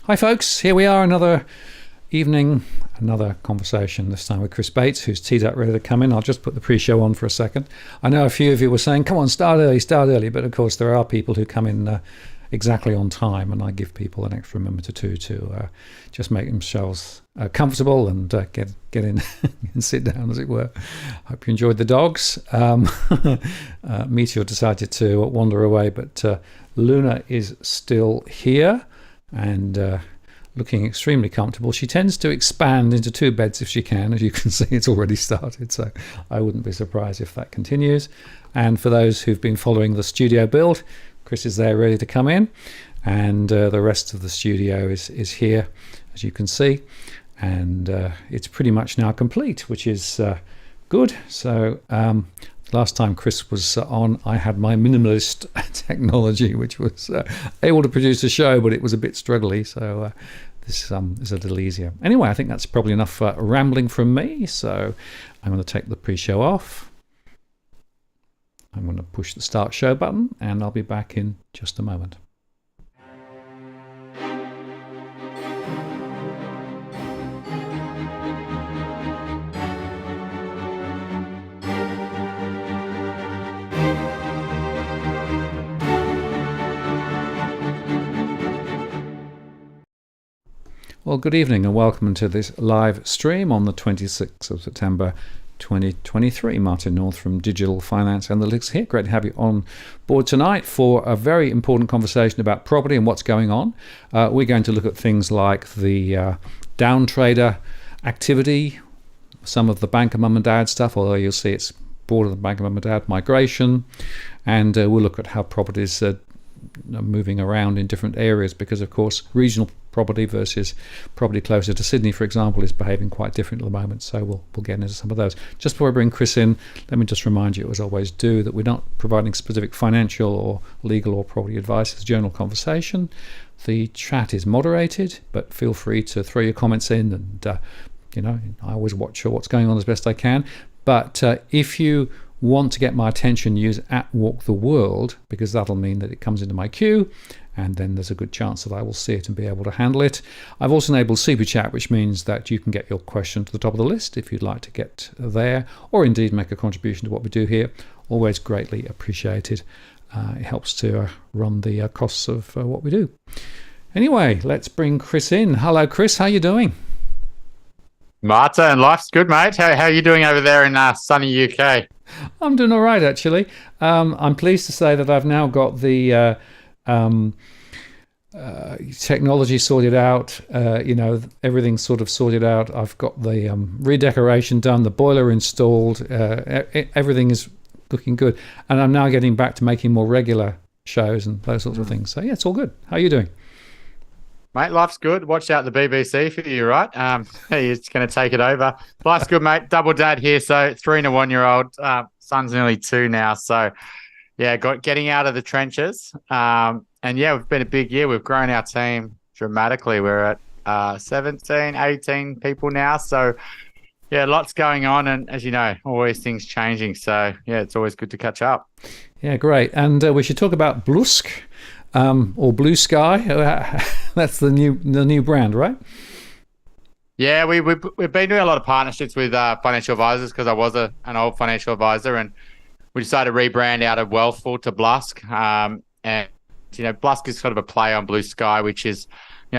Hi folks, here we are, another evening, another conversation, this time with Chris Bates, who's teed up ready to come in. I'll just put the pre-show on for a second. I know a few of you were saying, come on, start early, but of course there are people who come in exactly on time, and I give people an extra minute or two to just make themselves comfortable and get in and sit down, as it were. Hope you enjoyed the dogs. Meteor decided to wander away, but Luna is still here and looking extremely comfortable. She tends to expand into two beds if she can. As you can see, it's already started, so I wouldn't be surprised if that continues. And for those who've been following the studio build, Chris is there ready to come in, and the rest of the studio is here, as you can see, and it's pretty much now complete, which is good. So last time Chris was on, I had my minimalist technology, which was able to produce a show, but it was a bit struggly, so this is a little easier. Anyway, I think that's probably enough rambling from me, so I'm going to take the pre-show off. I'm going to push the start show button, and I'll be back in just a moment. Well, good evening and welcome to this live stream on the 26th of September 2023. Martin North from Digital Finance Analytics here. Great to have you on board tonight for a very important conversation about property and what's going on. We're going to look at things like the down trader activity, some of the banker mum and dad stuff, although you'll see it's broader than banker mum and dad, migration, and we'll look at how properties are moving around in different areas, because of course regional property versus property closer to Sydney, for example, is behaving quite different at the moment. So we'll get into some of those. Just before I bring Chris in, let me just remind you, as I always do, that we're not providing specific financial or legal or property advice. It's a general conversation. The chat is moderated, but feel free to throw your comments in, and I always watch what's going on as best I can. But if you want to get my attention, use @WalkTheWorld, because that'll mean that it comes into my queue, and then there's a good chance that I will see it and be able to handle it. I've also enabled Super Chat, which means that you can get your question to the top of the list if you'd like to get there, or indeed make a contribution to what we do here. Always greatly appreciated. It helps to run the costs of what we do. Anyway, let's bring Chris in. Hello, Chris. How you doing? Martin, life's good, mate. How are you doing over there in sunny UK? I'm doing all right, actually. I'm pleased to say that I've now got the technology sorted out. Everything's sort of sorted out. I've got the redecoration done, the boiler installed. Everything is looking good, and I'm now getting back to making more regular shows and those sorts of things. So yeah, it's all good. How are you doing? Mate, life's good. Watch out the BBC for you, right? He's going to take it over. Life's good, mate. Double dad here. So 3 and a 1-year-old. Son's nearly 2 now. So yeah, getting out of the trenches. And yeah, we've been a big year. We've grown our team dramatically. We're at 17, 18 people now. So yeah, lots going on. And as you know, always things changing. So yeah, it's always good to catch up. Yeah, great. And we should talk about Blusk. Or Blue Sky. That's the new brand, right? Yeah, we've been doing a lot of partnerships with financial advisors, because I was an old financial advisor, and we decided to rebrand out of Wealthful to Blusk. And Blusk is sort of a play on Blue Sky, which is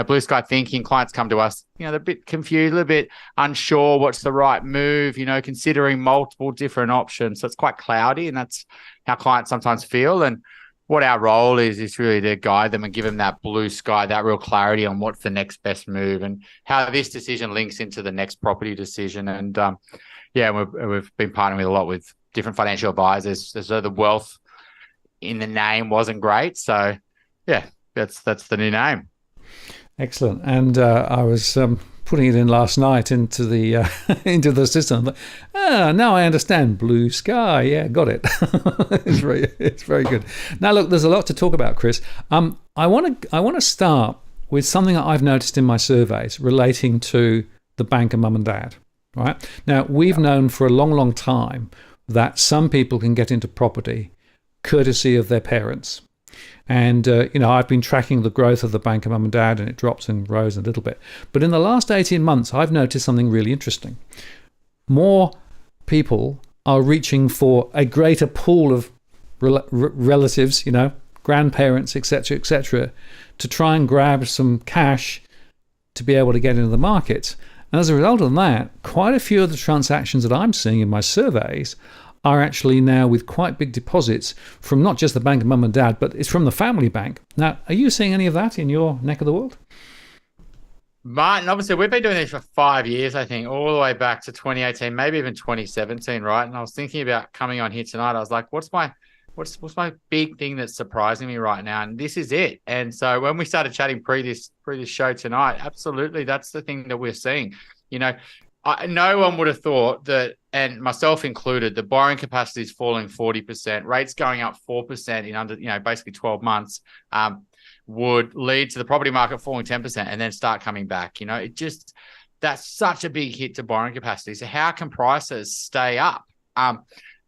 blue sky thinking. Clients come to us, they're a bit confused, a little bit unsure what's the right move, considering multiple different options. So it's quite cloudy, and that's how clients sometimes feel. And what our role is really to guide them and give them that blue sky, that real clarity on what's the next best move and how this decision links into the next property decision. And we've been partnering a lot with different financial advisors. So the wealth in the name wasn't great. So yeah, that's the new name. Excellent. And I was putting it in last night into the into the system. Now I understand. Blue Sky. Yeah, got it. It's very good. Now look, there's a lot to talk about, Chris. I want to start with something that I've noticed in my surveys relating to the banker mum and dad. Right now, we've known for a long time that some people can get into property courtesy of their parents. And, I've been tracking the growth of the bank of mum and dad, and it drops and grows a little bit. But in the last 18 months, I've noticed something really interesting. More people are reaching for a greater pool of relatives, grandparents, etc., to try and grab some cash to be able to get into the market. And as a result of that, quite a few of the transactions that I'm seeing in my surveys are actually now with quite big deposits from not just the bank of mum and dad, but it's from the family bank. Now, are you seeing any of that in your neck of the world? Martin, obviously, we've been doing this for 5 years, I think, all the way back to 2018, maybe even 2017, right? And I was thinking about coming on here tonight. I was like, what's my big thing that's surprising me right now? And this is it. And so when we started chatting pre this show tonight, absolutely, that's the thing that we're seeing. No one would have thought that, and myself included, the borrowing capacity is falling 40%, rates going up 4% in under, basically 12 months, would lead to the property market falling 10% and then start coming back. That's such a big hit to borrowing capacity. So how can prices stay up?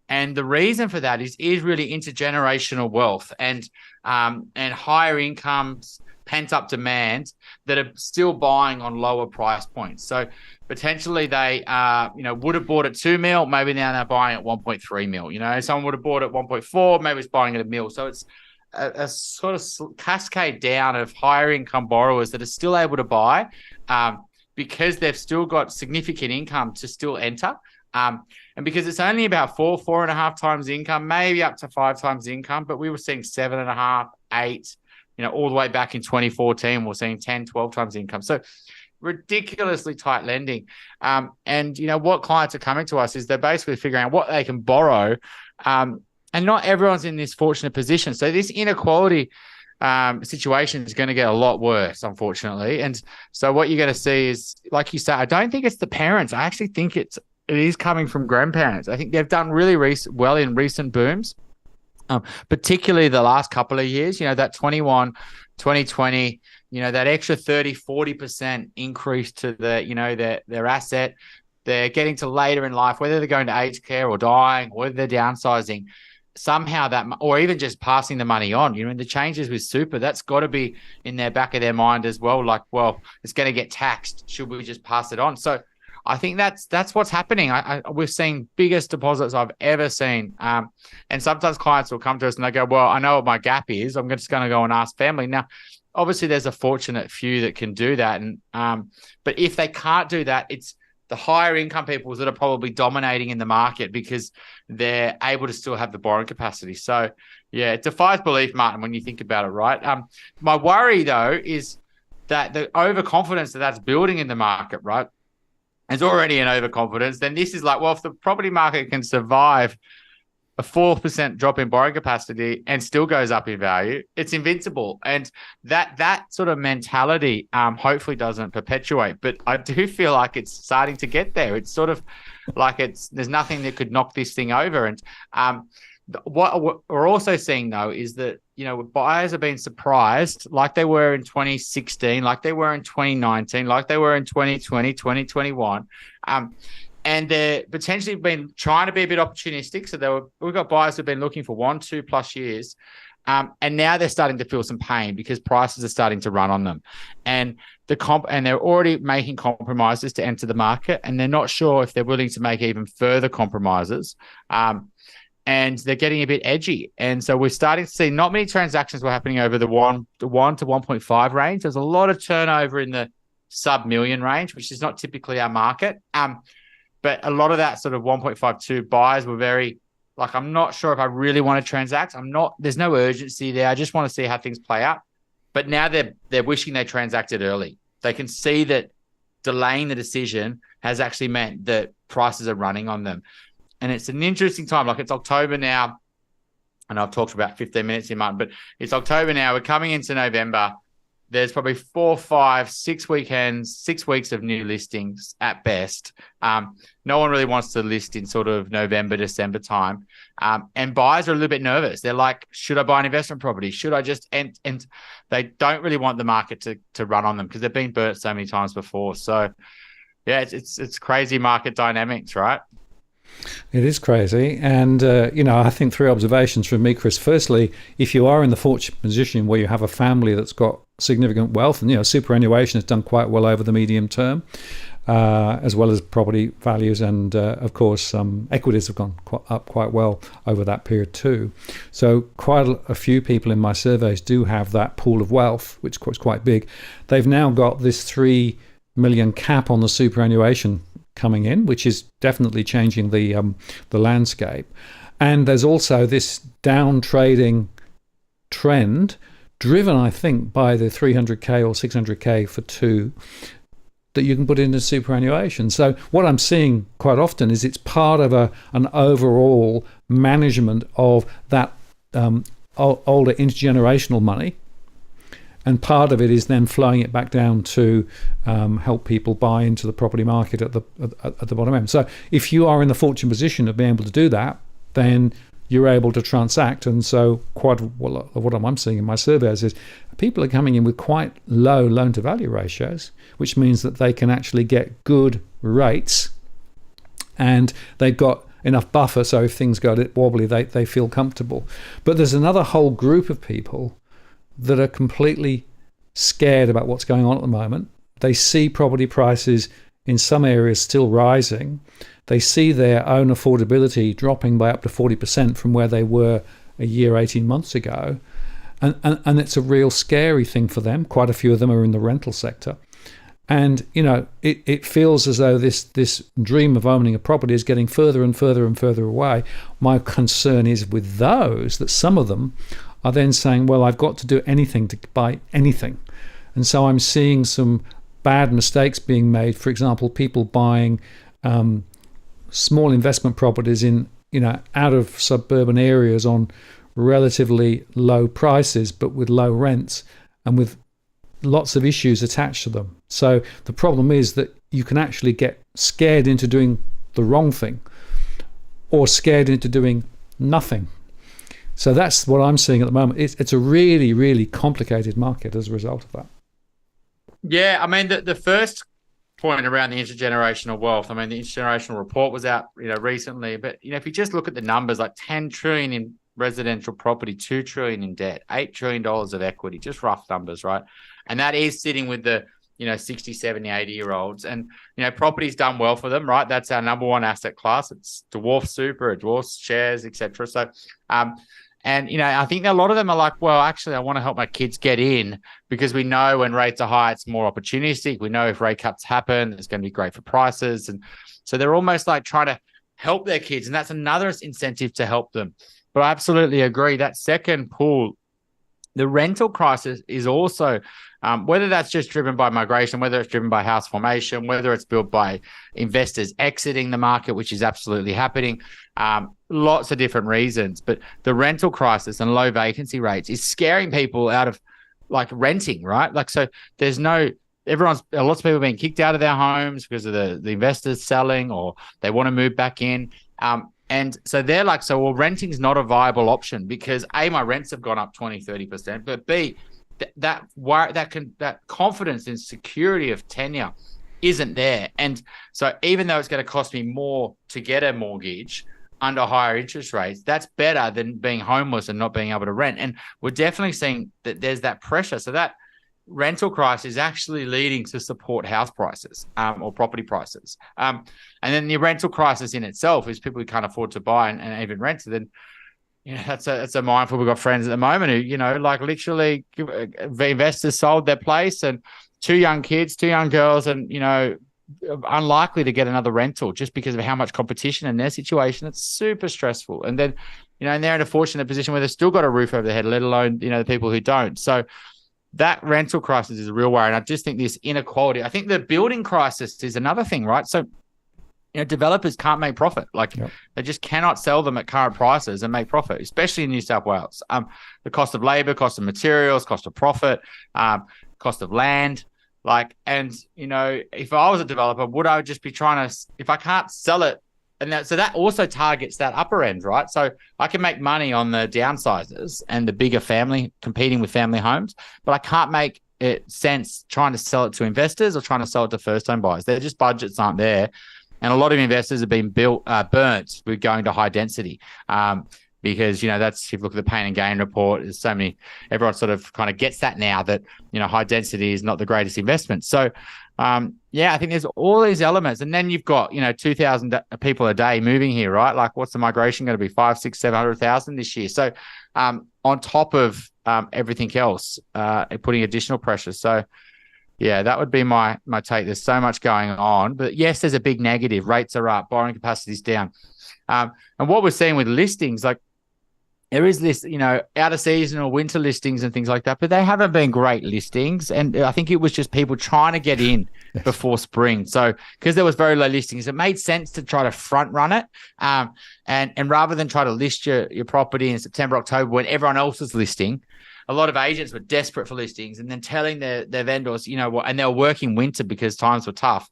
And the reason for that is really intergenerational wealth and higher incomes, pent up demand that are still buying on lower price points. So potentially they, would have bought at 2 mil, maybe now they're buying at 1.3 mil. Someone would have bought at 1.4, maybe it's buying at 1 mil. So it's a sort of cascade down of higher income borrowers that are still able to buy because they've still got significant income to still enter. And because it's only about 4.5 times income, maybe up to 5 times income, but we were seeing 7.5, 8, all the way back in 2014, we're seeing 10, 12 times income. So ridiculously tight lending. And what clients are coming to us is they're basically figuring out what they can borrow. And not everyone's in this fortunate position. So this inequality situation is going to get a lot worse, unfortunately. And so what you're going to see is, like you say, I don't think it's the parents. I actually think it is coming from grandparents. I think they've done really well in recent booms, particularly the last couple of years, that 21, 2020, that extra 30, 40% increase to their asset. They're getting to later in life, whether they're going to aged care or dying, whether they're downsizing, somehow that, or even just passing the money on, the changes with super, that's got to be in their back of their mind as well. Like, well, it's going to get taxed. Should we just pass it on? So I think that's what's happening. We're seeing biggest deposits I've ever seen. And sometimes clients will come to us and they go, well, I know what my gap is. I'm just going to go and ask family. Now, obviously there's a fortunate few that can do that. And, but if they can't do that, it's the higher income people that are probably dominating in the market because they're able to still have the borrowing capacity. So yeah, it defies belief, Martin, when you think about it, right? My worry though, is that the overconfidence that's building in the market, right? There's already an overconfidence. Then this is like, well, if the property market can survive a 4% drop in borrowing capacity and still goes up in value, it's invincible. And that sort of mentality hopefully doesn't perpetuate. But I do feel like it's starting to get there. It's sort of like there's nothing that could knock this thing over. And what we're also seeing, though, is that, buyers have been surprised like they were in 2016, like they were in 2019, like they were in 2020, 2021. And they're potentially been trying to be a bit opportunistic. So we've got buyers who've been looking for 1-2+ years. And now they're starting to feel some pain because prices are starting to run on them. And and they're already making compromises to enter the market. And they're not sure if they're willing to make even further compromises. And they're getting a bit edgy. And so we're starting to see not many transactions were happening over the 1 to 1.5 range. There's a lot of turnover in the sub-million range, which is not typically our market. But a lot of that sort of 1.52 buyers were very like, I'm not sure if I really want to transact. There's no urgency there. I just want to see how things play out. But now they're wishing they transacted early. They can see that delaying the decision has actually meant that prices are running on them. And it's an interesting time. Like, it's October now, and I've talked for about 15 minutes here, Martin, but it's October now. We're coming into November. There's probably 4, 5, 6 weekends, 6 weeks of new listings at best. No one really wants to list in sort of November, December time. And buyers are a little bit nervous. They're like, should I buy an investment property? Should I just, and they don't really want the market to run on them because they've been burnt so many times before. So yeah, it's crazy market dynamics, right? It is crazy. And, I think three observations from me, Chris. Firstly, if you are in the fortunate position where you have a family that's got significant wealth, and, superannuation has done quite well over the medium term, as well as property values. And, of course, equities have gone up quite well over that period too. So quite a few people in my surveys do have that pool of wealth, which is quite big. They've now got this 3 million cap on the superannuation coming in, which is definitely changing the landscape. And there's also this down trading trend driven, I think, by the 300k or 600k for two that you can put into superannuation. So what I'm seeing quite often is it's part of an overall management of that older intergenerational money. And part of it is then flowing it back down to help people buy into the property market at the bottom end. So if you are in the fortunate position of being able to do that, then you're able to transact. And so quite what I'm seeing in my surveys is people are coming in with quite low loan to value ratios, which means that they can actually get good rates and they've got enough buffer. So if things go a bit wobbly, they feel comfortable. But there's another whole group of people that are completely scared about what's going on at the moment. They see property prices in some areas still rising. They see their own affordability dropping by up to 40% from where they were a year, 18 months ago. And it's a real scary thing for them. Quite a few of them are in the rental sector. And, it feels as though this dream of owning a property is getting further and further and further away. My concern is with those that some of them are then saying, well, I've got to do anything to buy anything. And so I'm seeing some bad mistakes being made. For example, people buying small investment properties in, out of suburban areas on relatively low prices, but with low rents and with lots of issues attached to them. So the problem is that you can actually get scared into doing the wrong thing or scared into doing nothing. So that's what I'm seeing at the moment. It's a really, really complicated market as a result of that. Yeah, I mean, the first point around the intergenerational wealth, I mean, the intergenerational report was out, recently. But, if you just look at the numbers, like 10 trillion in residential property, 2 trillion in debt, $8 trillion of equity, just rough numbers, right? And that is sitting with the, 60, 70, 80-year-olds. And, property's done well for them, right? That's our number one asset class. It's dwarf super, it dwarfs shares, etc. So, and, I think a lot of them are like, well, actually, I want to help my kids get in because we know when rates are high, it's more opportunistic. We know if rate cuts happen, it's going to be great for prices. And so they're almost like trying to help their kids. And that's another incentive to help them. But I absolutely agree. That second pool, the rental crisis is also, whether that's just driven by migration, whether it's driven by house formation, whether it's built by investors exiting the market, which is absolutely happening, lots of different reasons. But the rental crisis and low vacancy rates is scaring people out of like renting, right? Like, so there's lots of people being kicked out of their homes because of the investors selling or they want to move back in. And so they're like, well, renting is not a viable option because A, my rents have gone up 20, 30%, but B, that confidence and security of tenure isn't there. And so even though it's going to cost me more to get a mortgage under higher interest rates, that's better than being homeless and not being able to rent. And we're definitely seeing that there's that pressure. So that rental crisis is actually leading to support house prices or property prices. And then the rental crisis in itself is people who can't afford to buy and even rent. So then, that's a mindful. We've got friends at the moment who, like literally the investors sold their place and 2 young kids, 2 young girls, and, unlikely to get another rental just because of how much competition in their situation. It's super stressful. And then, and they're in a fortunate position where they've still got a roof over their head, let alone, the people who don't. So that rental crisis is a real worry. And I just think this inequality, I think the building crisis is another thing, right? So, developers can't make profit. They just cannot sell them at current prices and make profit, especially in New South Wales. The cost of labor, cost of materials, cost of profit, cost of land. If I was a developer, would I just be trying to, if I can't sell it, so that also targets that upper end, right? So I can make money on the downsizers and the bigger family competing with family homes, but I can't make it sense trying to sell it to investors or trying to sell it to first home buyers. Their just budgets aren't there. And a lot of investors have been burnt with going to high density. Because, that's, if you look at the pain and gain report, there's so many, everyone sort of kind of gets that now that, high density is not the greatest investment. So, I think there's all these elements. And then you've got, 2,000 people a day moving here, right? Like, what's the migration going to be? 5, 6, 700,000 this year. So, on top of everything else, putting additional pressure. So, yeah, that would be my take. There's so much going on. But yes, there's a big negative. Rates are up, borrowing capacity is down. And what we're seeing with listings, like, there is this, out of season or winter listings and things like that, but they haven't been great listings. And I think it was just people trying to get in before spring. So because there was very low listings, it made sense to try to front run it. And rather than try to list your property in September, October, when everyone else was listing, a lot of agents were desperate for listings and then telling their vendors, and they were working winter because times were tough.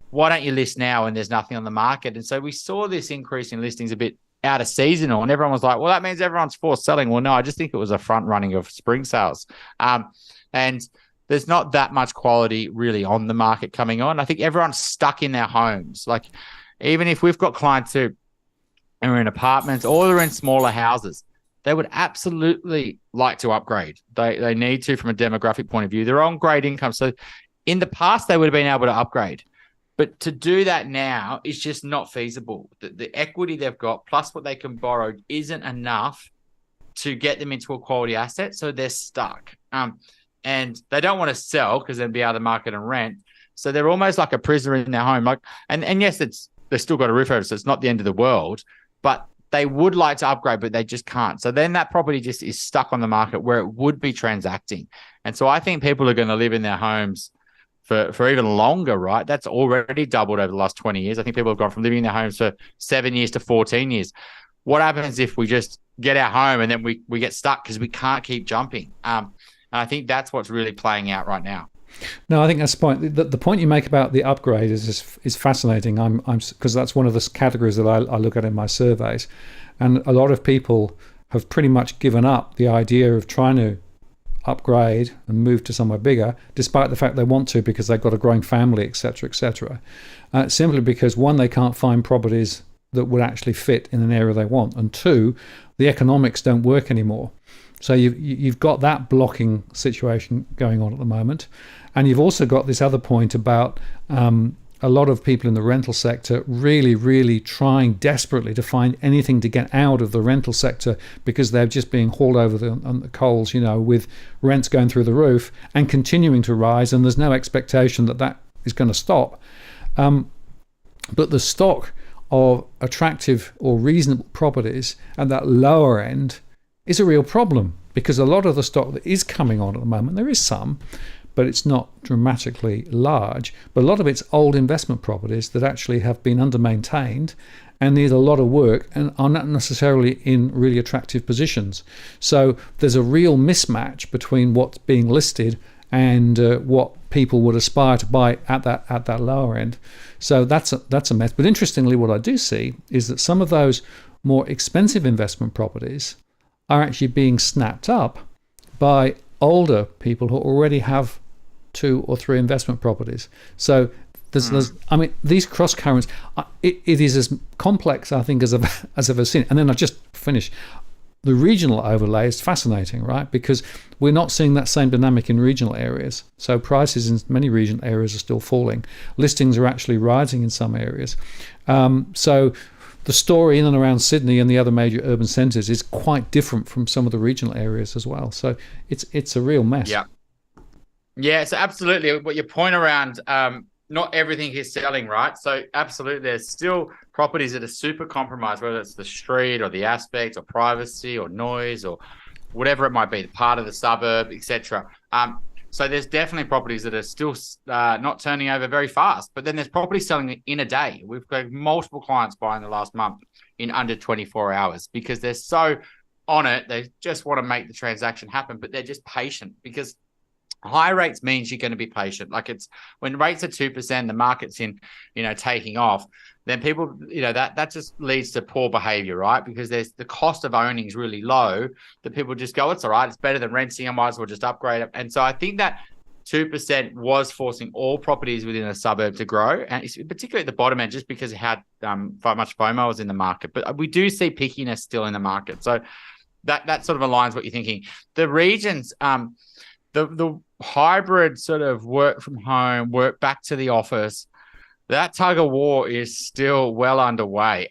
Why don't you list now when there's nothing on the market? And so we saw this increase in listings a bit out of seasonal, and everyone was like, well, that means everyone's forced selling. Well, no, I just think it was a front running of spring sales. And there's not that much quality really on the market coming on. I think everyone's stuck in their homes. Like, even if we've got clients who are in apartments or they're in smaller houses, they would absolutely like to upgrade. They need to, from a demographic point of view. They're on great income. So in the past, they would have been able to upgrade. But to do that now is just not feasible. The equity they've got plus what they can borrow isn't enough to get them into a quality asset. So they're stuck. And they don't want to sell because they'll be out of the market and rent. So they're almost like a prisoner in their home. Like, and yes, they've still got a roof over, so it's not the end of the world. But they would like to upgrade, but they just can't. So then that property just is stuck on the market where it would be transacting. And so I think people are going to live in their homes for even longer, right? That's already doubled over the last 20 years. I think people have gone from living in their homes for 7 years to 14 years. What happens if we just get our home and then we get stuck because we can't keep jumping? And I think that's what's really playing out right now. No, I think that's the point. The point you make about the upgrade is fascinating. I'm because that's one of the categories that I look at in my surveys, and a lot of people have pretty much given up the idea of trying to upgrade and move to somewhere bigger, despite the fact they want to because they've got a growing family, etc., simply because, one, they can't find properties that would actually fit in an area they want, and two, the economics don't work anymore. So you've got that blocking situation going on at the moment, and you've also got this other point about a lot of people in the rental sector really, really trying desperately to find anything to get out of the rental sector because they're just being hauled over on the coals, with rents going through the roof and continuing to rise, and there's no expectation that is going to stop. But the stock of attractive or reasonable properties at that lower end is a real problem, because a lot of the stock that is coming on at the moment, there is some, but it's not dramatically large. But a lot of it's old investment properties that actually have been under-maintained and need a lot of work and are not necessarily in really attractive positions. So there's a real mismatch between what's being listed and what people would aspire to buy at that lower end. So that's a mess. But interestingly, what I do see is that some of those more expensive investment properties are actually being snapped up by older people who already have 2 or 3 investment properties. So there's these cross currents, it is as complex, I think, as I've ever seen. And then I just finish. The regional overlay is fascinating, right? Because we're not seeing that same dynamic in regional areas. So prices in many regional areas are still falling. Listings are actually rising in some areas. So the story in and around Sydney and the other major urban centres is quite different from some of the regional areas as well. So it's a real mess. Yeah, so absolutely. What your point around not everything is selling, right? So absolutely, there's still properties that are super compromised, whether it's the street or the aspect or privacy or noise or whatever it might be, the part of the suburb, etc. So there's definitely properties that are still not turning over very fast. But then there's properties selling in a day. We've got multiple clients buying the last month in under 24 hours because they're so on it. They just want to make the transaction happen, but they're just patient because high rates means you're going to be patient. Like, it's when rates are 2%, the market's in, taking off, then people, that just leads to poor behavior, right? Because there's the cost of owning is really low that people just go, it's all right, it's better than renting, I might as well just upgrade it. And so I think that 2% was forcing all properties within a suburb to grow, and it's particularly at the bottom end, just because of how much FOMO was in the market. But we do see pickiness still in the market, so that sort of aligns what you're thinking. The regions, the hybrid sort of work from home, work back to the office, that tug of war is still well underway.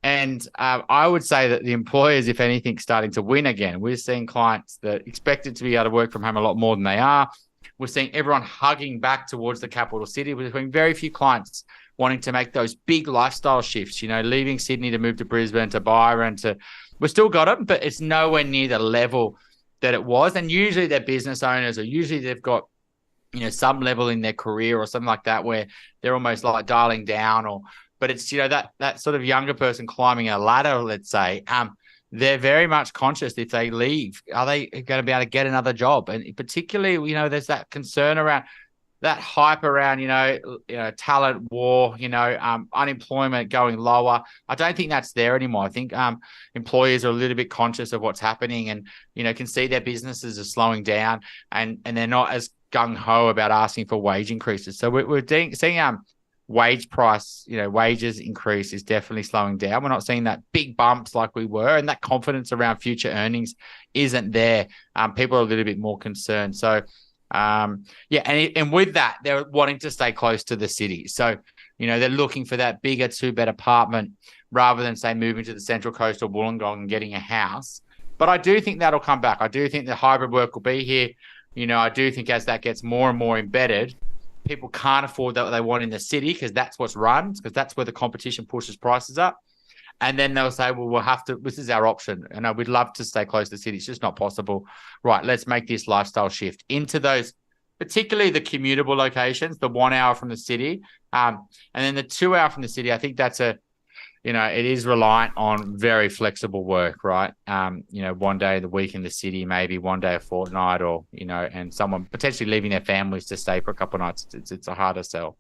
And I would say that the employers, if anything, starting to win again. We're seeing clients that expected to be able to work from home a lot more than they are. We're seeing everyone hugging back towards the capital city. We're seeing very few clients wanting to make those big lifestyle shifts, leaving Sydney to move to Brisbane, to Byron, we've still got them, but it's nowhere near the level that it was. And usually they're business owners, or usually they've got, some level in their career or something like that, where they're almost like dialing down, but it's, that sort of younger person climbing a ladder, let's say, they're very much conscious if they leave, are they going to be able to get another job? And particularly, there's that concern around that hype around, talent war, unemployment going lower. I don't think that's there anymore. I think employers are a little bit conscious of what's happening, and, can see their businesses are slowing down, and they're not as gung-ho about asking for wage increases. So we're seeing wages increase is definitely slowing down. We're not seeing that big bumps like we were, and that confidence around future earnings isn't there. People are a little bit more concerned. So, and with that, they're wanting to stay close to the city. So, they're looking for that bigger 2-bed apartment rather than, say, moving to the Central Coast or Wollongong and getting a house. But I do think that'll come back. I do think the hybrid work will be here. I do think as that gets more and more embedded, people can't afford what they want in the city, because that's what's run, because that's where the competition pushes prices up. And then they'll say, well, we'll have to, this is our option. And we'd love to stay close to the city. It's just not possible. Right, let's make this lifestyle shift into those, particularly the commutable locations, the 1 hour from the city. And then the 2 hour from the city, I think that's it is reliant on very flexible work, right? 1 day of the week in the city, maybe 1 day a fortnight, or, and someone potentially leaving their families to stay for a couple of nights. It's a harder sell.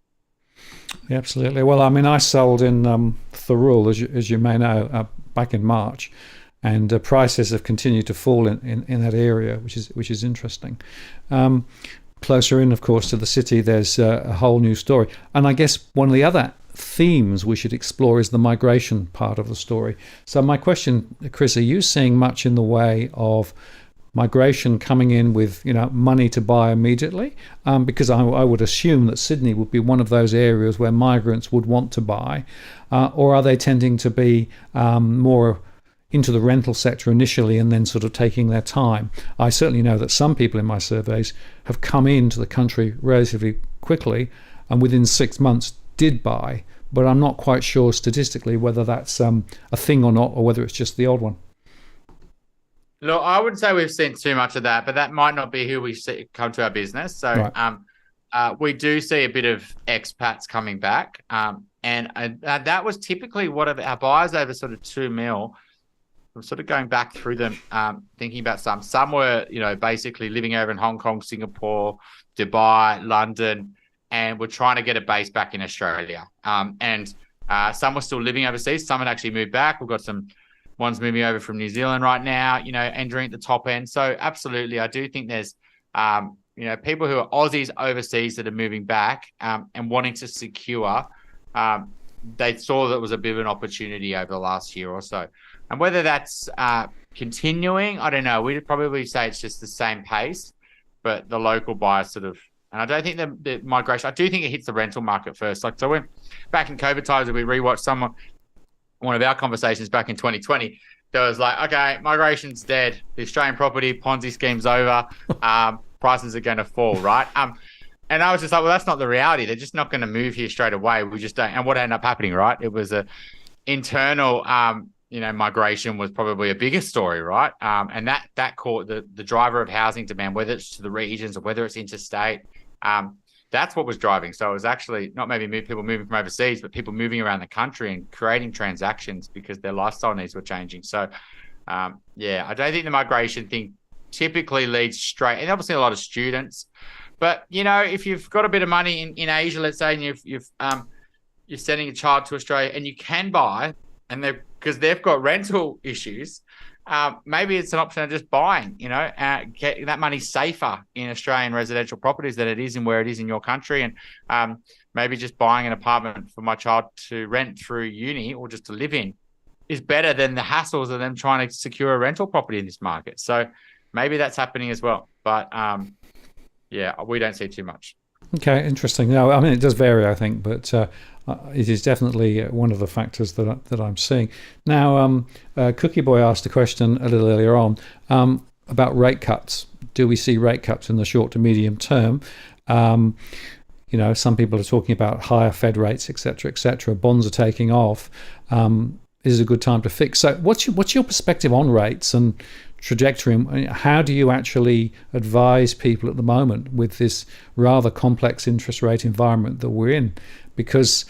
Yeah, absolutely. Well, I sold in Thirroul, as you may know, back in March, and prices have continued to fall in that area, which is interesting. Closer in, of course, to the city, there's a whole new story. And I guess one of the other themes we should explore is the migration part of the story. So my question, Chris, are you seeing much in the way of migration coming in with money to buy immediately? Because I would assume that Sydney would be one of those areas where migrants would want to buy, or are they tending to be more into the rental sector initially and then sort of taking their time? I certainly know that some people in my surveys have come into the country relatively quickly and within 6 months did buy, but I'm not quite sure statistically whether that's a thing or not, or whether it's just the old one. Look, I wouldn't say we've seen too much of that, but that might not be who we see come to our business. So right. We do see a bit of expats coming back, and that was typically what our buyers over sort of 2 mil. I'm sort of going back through them, thinking about some were, basically living over in Hong Kong, Singapore, Dubai, London, and we're trying to get a base back in Australia. And some were still living overseas. Some had actually moved back. We've got some ones moving over from New Zealand right now, entering at the top end. So absolutely, I do think there's, people who are Aussies overseas that are moving back and wanting to secure. They saw that it was a bit of an opportunity over the last year or so. And whether that's continuing, I don't know. We'd probably say it's just the same pace, but the local buyers sort of, and I don't think the migration, I do think it hits the rental market first. Like, so when back in COVID times, we rewatched one of our conversations back in 2020, there was like, okay, migration's dead. The Australian property Ponzi scheme's over. Prices are going to fall, right? And I was just like, well, that's not the reality. They're just not going to move here straight away. We just don't. And what ended up happening, right? It was a internal, migration was probably a bigger story, right? And that caught the driver of housing demand, whether it's to the regions or whether it's interstate. That's what was driving. So it was actually not maybe people moving from overseas, but people moving around the country and creating transactions because their lifestyle needs were changing. So, I don't think the migration thing typically leads straight, and obviously a lot of students. But, if you've got a bit of money in Asia, let's say, and you're sending a child to Australia and you can buy, and because they've got rental issues, maybe it's an option of just buying, get that money safer in Australian residential properties than it is in where it is in your country. And maybe just buying an apartment for my child to rent through uni or just to live in is better than the hassles of them trying to secure a rental property in this market. So maybe that's happening as well. But we don't see too much. Okay, interesting. No, I mean, it does vary, I think, but it is definitely one of the factors that I'm seeing. Now, Cookie Boy asked a question a little earlier on about rate cuts. Do we see rate cuts in the short to medium term? Some people are talking about higher Fed rates, et cetera. Bonds are taking off. Is a good time to fix. So what's your perspective on rates and trajectory? How do you actually advise people at the moment with this rather complex interest rate environment that we're in? Because,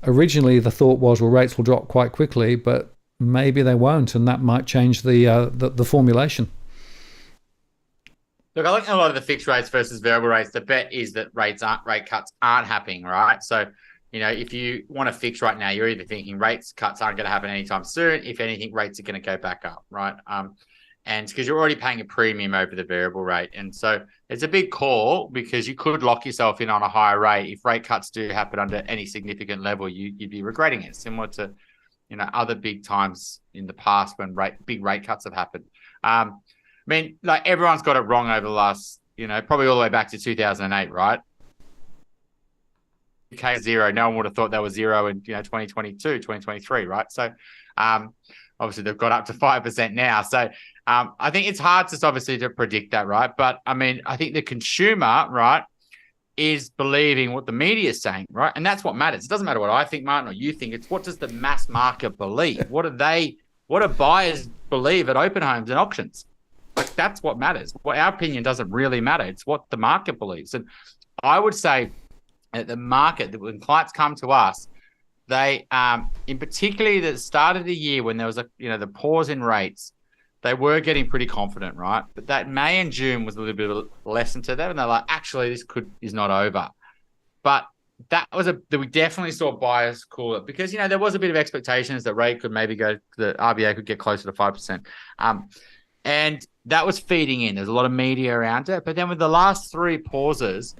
originally the thought was, well, rates will drop quite quickly, but maybe they won't, and that might change the formulation. Look, I think a lot of the fixed rates versus variable rates, the bet is that rate cuts aren't happening, right? So, if you want to fix right now, you're either thinking rates cuts aren't going to happen anytime soon. If anything, rates are going to go back up, right? And because you're already paying a premium over the variable rate. And so it's a big call because you could lock yourself in on a higher rate. If rate cuts do happen under any significant level, you'd be regretting it, similar to, other big times in the past when big rate cuts have happened. Everyone's got it wrong over the last, probably all the way back to 2008, right? UK zero. No one would have thought that was zero in 2022, 2023, right? So obviously they've got up to 5% now. So I think it's hard to predict that, right? But I think the consumer, right, is believing what the media is saying, right? And that's what matters. It doesn't matter what I think, Martin, or you think. It's what does the mass market believe? What do buyers believe at open homes and auctions? Like, that's what matters. Well, our opinion doesn't really matter. It's what the market believes. And I would say at the market, that when clients come to us, they, in particularly the start of the year when there was the pause in rates, they were getting pretty confident, right? But that May and June was a little bit of a lesson to them, and they're like, actually, this is not over. But we definitely saw buyers call it because there was a bit of expectations that rate could maybe the RBA could get closer to 5%, and that was feeding in. There's a lot of media around it, but then with the last three pauses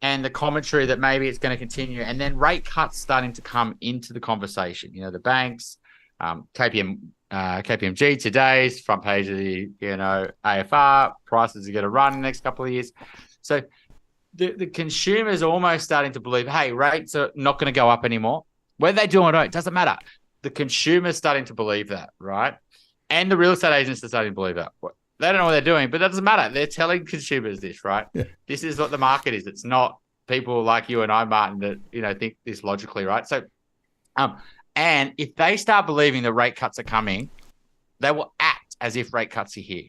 and the commentary that maybe it's going to continue, and then rate cuts starting to come into the conversation. The banks, KPMG today's front page of the AFR, prices are going to run in the next couple of years. So the consumer's almost starting to believe, hey, rates are not going to go up anymore. Whether they do or don't, it doesn't matter. The consumer's starting to believe that, right? And the real estate agents are starting to believe that. They don't know what they're doing, but that doesn't matter. They're telling consumers this, right? Yeah. This is what the market is. It's not people like you and I, Martin, that think this logically, right? So, and if they start believing the rate cuts are coming, they will act as if rate cuts are here.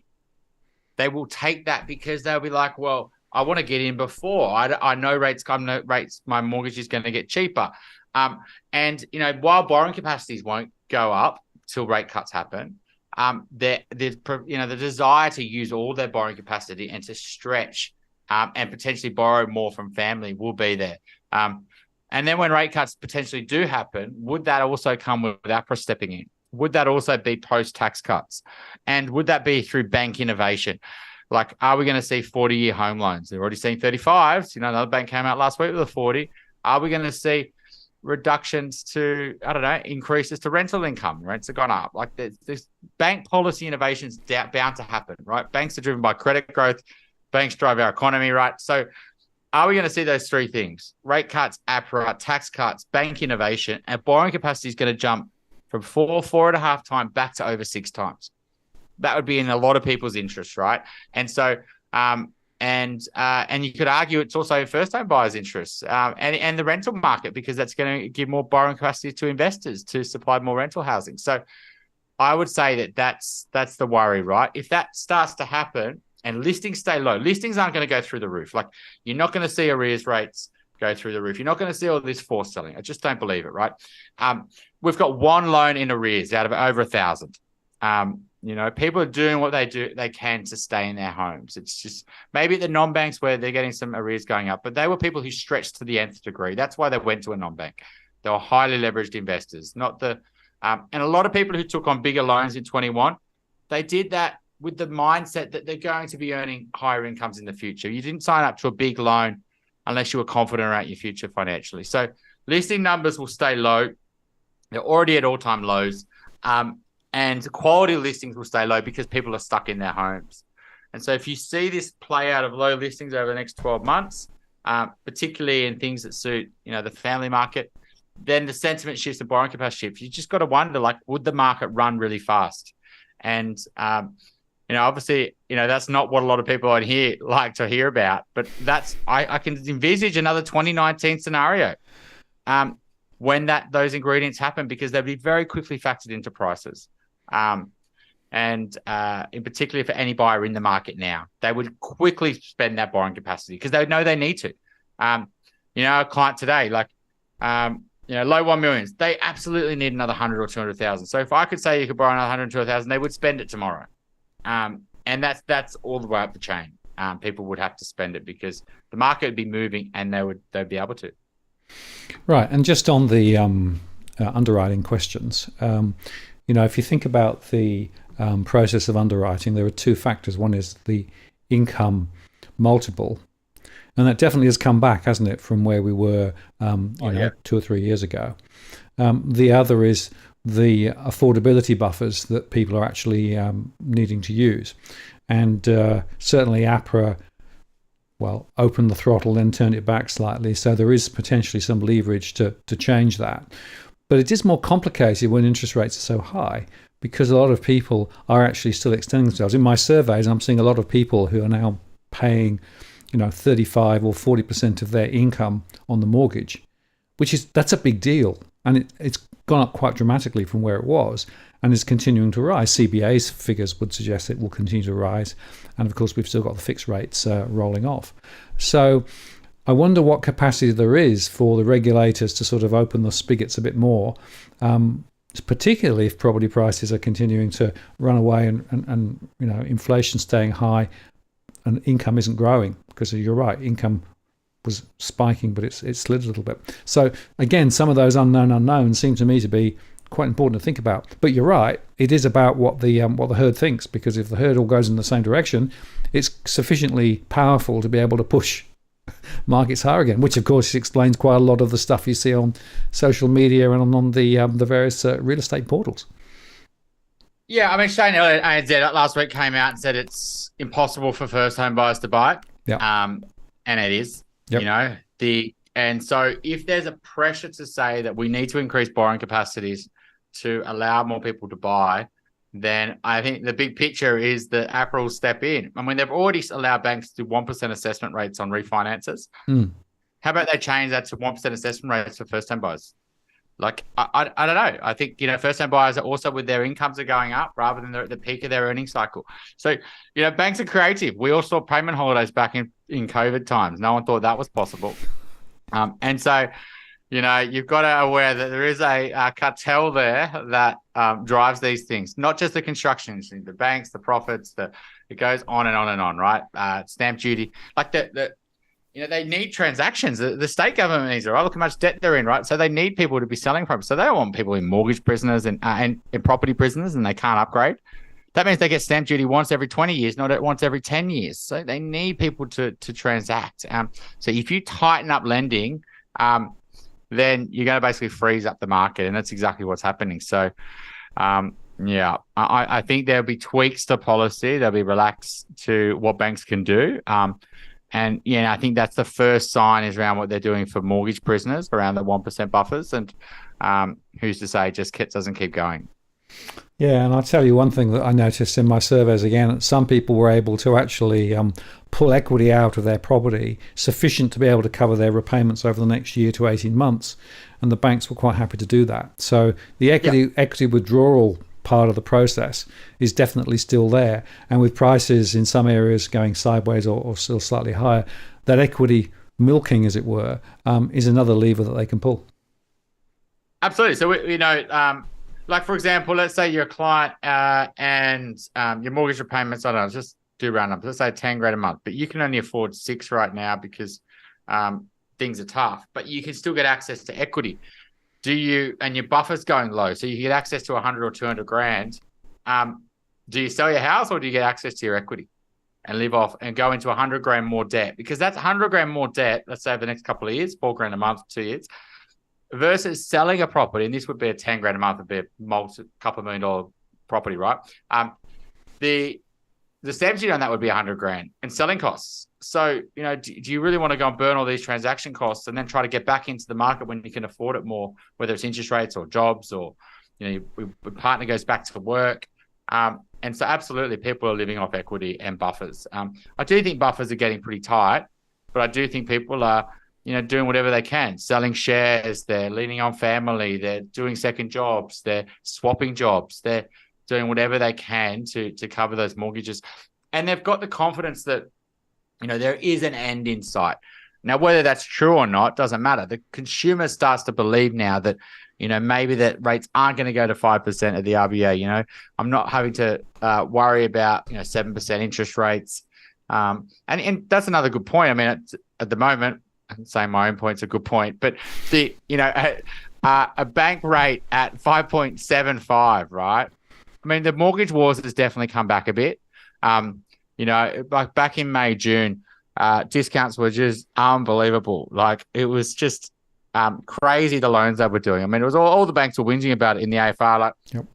They will take that because they'll be like, well, I want to get in before. I know rates come. No rates. My mortgage is going to get cheaper. And while borrowing capacities won't go up till rate cuts happen, the desire to use all their borrowing capacity and to stretch and potentially borrow more from family will be there. And then when rate cuts potentially do happen, would that also come with APRA stepping in? Would that also be post-tax cuts? And would that be through bank innovation? Like, are we going to see 40-year home loans? They're already seeing 35s. Another bank came out last week with a 40. Are we going to see reductions to, increases to rental income? Rents have gone up. Like, there's bank policy innovations bound to happen, right? Banks are driven by credit growth. Banks drive our economy, right? So are we going to see those three things? Rate cuts, APRA, tax cuts, bank innovation, and borrowing capacity is going to jump from 4.5 times back to over 6 times. That would be in a lot of people's interest, right? And so, and you could argue it's also first-time buyers' interests and the rental market, because that's going to give more borrowing capacity to investors to supply more rental housing. So I would say that's the worry, right? If that starts to happen and listings stay low, listings aren't going to go through the roof. Like, you're not going to see arrears rates go through the roof. You're not going to see all this forced selling. I just don't believe it, right? We've got one loan in arrears out of over 1,000. People are doing what they can to stay in their homes. It's just maybe at the non-banks where they're getting some arrears going up, but they were people who stretched to the nth degree. That's why they went to a non-bank. They were highly leveraged investors, not the And a lot of people who took on bigger loans in 21, they did that with the mindset that they're going to be earning higher incomes in the future. You didn't sign up to a big loan unless you were confident about your future financially. So listing numbers will stay low. They're already at all-time lows. And quality listings will stay low because people are stuck in their homes. And so if you see this play out of low listings over the next 12 months, particularly in things that suit, the family market, then the sentiment shifts, the borrowing capacity shifts. You just got to wonder, would the market run really fast? And, obviously, that's not what a lot of people on here like to hear about, but I can envisage another 2019 scenario when those ingredients happen, because they'll be very quickly factored into prices. And in particular for any buyer in the market now, they would quickly spend that borrowing capacity because they know they need to. A client today, low 1 millions, they absolutely need another 100 or 200,000. So if I could say you could borrow another 100 or 200,000, they would spend it tomorrow. And that's all the way up the chain. People would have to spend it because the market would be moving and they'd be able to. Right. And just on the underwriting questions, if you think about the process of underwriting, there are two factors. One is the income multiple, and that definitely has come back, hasn't it, from where we were 2 or 3 years ago. The other is the affordability buffers that people are actually needing to use. And certainly APRA, opened the throttle, then turned it back slightly. So there is potentially some leverage to change that. But it is more complicated when interest rates are so high, because a lot of people are actually still extending themselves. In my surveys, I'm seeing a lot of people who are now paying 35 or 40% of their income on the mortgage, that's a big deal. And it's gone up quite dramatically from where it was and is continuing to rise. CBA's figures would suggest it will continue to rise. And of course, we've still got the fixed rates rolling off. So I wonder what capacity there is for the regulators to sort of open the spigots a bit more, particularly if property prices are continuing to run away and inflation staying high and income isn't growing, because you're right, income was spiking, but it's slid a little bit. So again, some of those unknown unknowns seem to me to be quite important to think about. But you're right, it is about what the herd thinks, because if the herd all goes in the same direction, it's sufficiently powerful to be able to push markets higher again, which of course explains quite a lot of the stuff you see on social media and on the various real estate portals. Yeah, I mean, Shane ANZ last week came out and said it's impossible for first home buyers to buy. Yeah. And it is. Yep. And so if there's a pressure to say that we need to increase borrowing capacities to allow more people to buy, then I think the big picture is that APRA will step in. I mean, they've already allowed banks to do 1% assessment rates on refinances. How about they change that to 1% assessment rates for first-time buyers? I don't know. I think, first-time buyers are also, with their incomes are going up rather than they're at the peak of their earnings cycle. So, banks are creative. We all saw payment holidays back in COVID times. No one thought that was possible. And so, you've got to aware that there is a cartel there that drives these things, not just the construction industry, the banks, the profits, it goes on and on and on, right? Stamp duty, they need transactions. The state government needs it, right? Look how much debt they're in, right? So they need people to be selling property. So they don't want people in mortgage prisoners and in property prisoners, and they can't upgrade. That means they get stamp duty once every 20 years, not once every 10 years. So they need people to transact. So if you tighten up lending, then you're going to basically freeze up the market, and that's exactly what's happening. So, I think there'll be tweaks to policy. There'll be relaxed to what banks can do. And I think that's the first sign is around what they're doing for mortgage prisoners, around the 1% buffers. And who's to say it just doesn't keep going. Yeah, and I'll tell you one thing that I noticed in my surveys again, some people were able to actually pull equity out of their property sufficient to be able to cover their repayments over the next year to 18 months. And the banks were quite happy to do that. So the equity withdrawal part of the process is definitely still there. And with prices in some areas going sideways or still slightly higher, that equity milking, as it were, is another lever that they can pull. Absolutely. So, for example, let's say you're a client and your mortgage repayments, I don't know, just do round numbers, let's say 10 grand a month, but you can only afford 6 right now because things are tough, but you can still get access to equity. and your buffer's going low, so you get access to 100 or 200 grand. Do you sell your house or do you get access to your equity and live off and go into 100 grand more debt? Because that's 100 grand more debt, let's say over the next couple of years, 4 grand a month, 2 years, versus selling a property. And this would be a 10 grand a month, would be a couple of $1 million property, right? The stamp duty on that would be 100 grand and selling costs. So, do you really want to go and burn all these transaction costs and then try to get back into the market when you can afford it more, whether it's interest rates or jobs or, your partner goes back to work. And so absolutely people are living off equity and buffers. I do think buffers are getting pretty tight, but I do think people are, doing whatever they can, selling shares, they're leaning on family, they're doing second jobs, they're swapping jobs, they're doing whatever they can to cover those mortgages. And they've got the confidence that, there is an end in sight. Now, whether that's true or not, doesn't matter. The consumer starts to believe now that, maybe that rates aren't going to go to 5% at the RBA. I'm not having to worry about, 7% interest rates. And that's another good point. I mean, at the moment, I'm saying my own point's a good point, but a bank rate at 5.75, right? I mean, the mortgage wars has definitely come back a bit. Like back in May, June, discounts were just unbelievable. Like it was just crazy, the loans they were doing. I mean, it was all the banks were whinging about it in the AFR. Like, yep,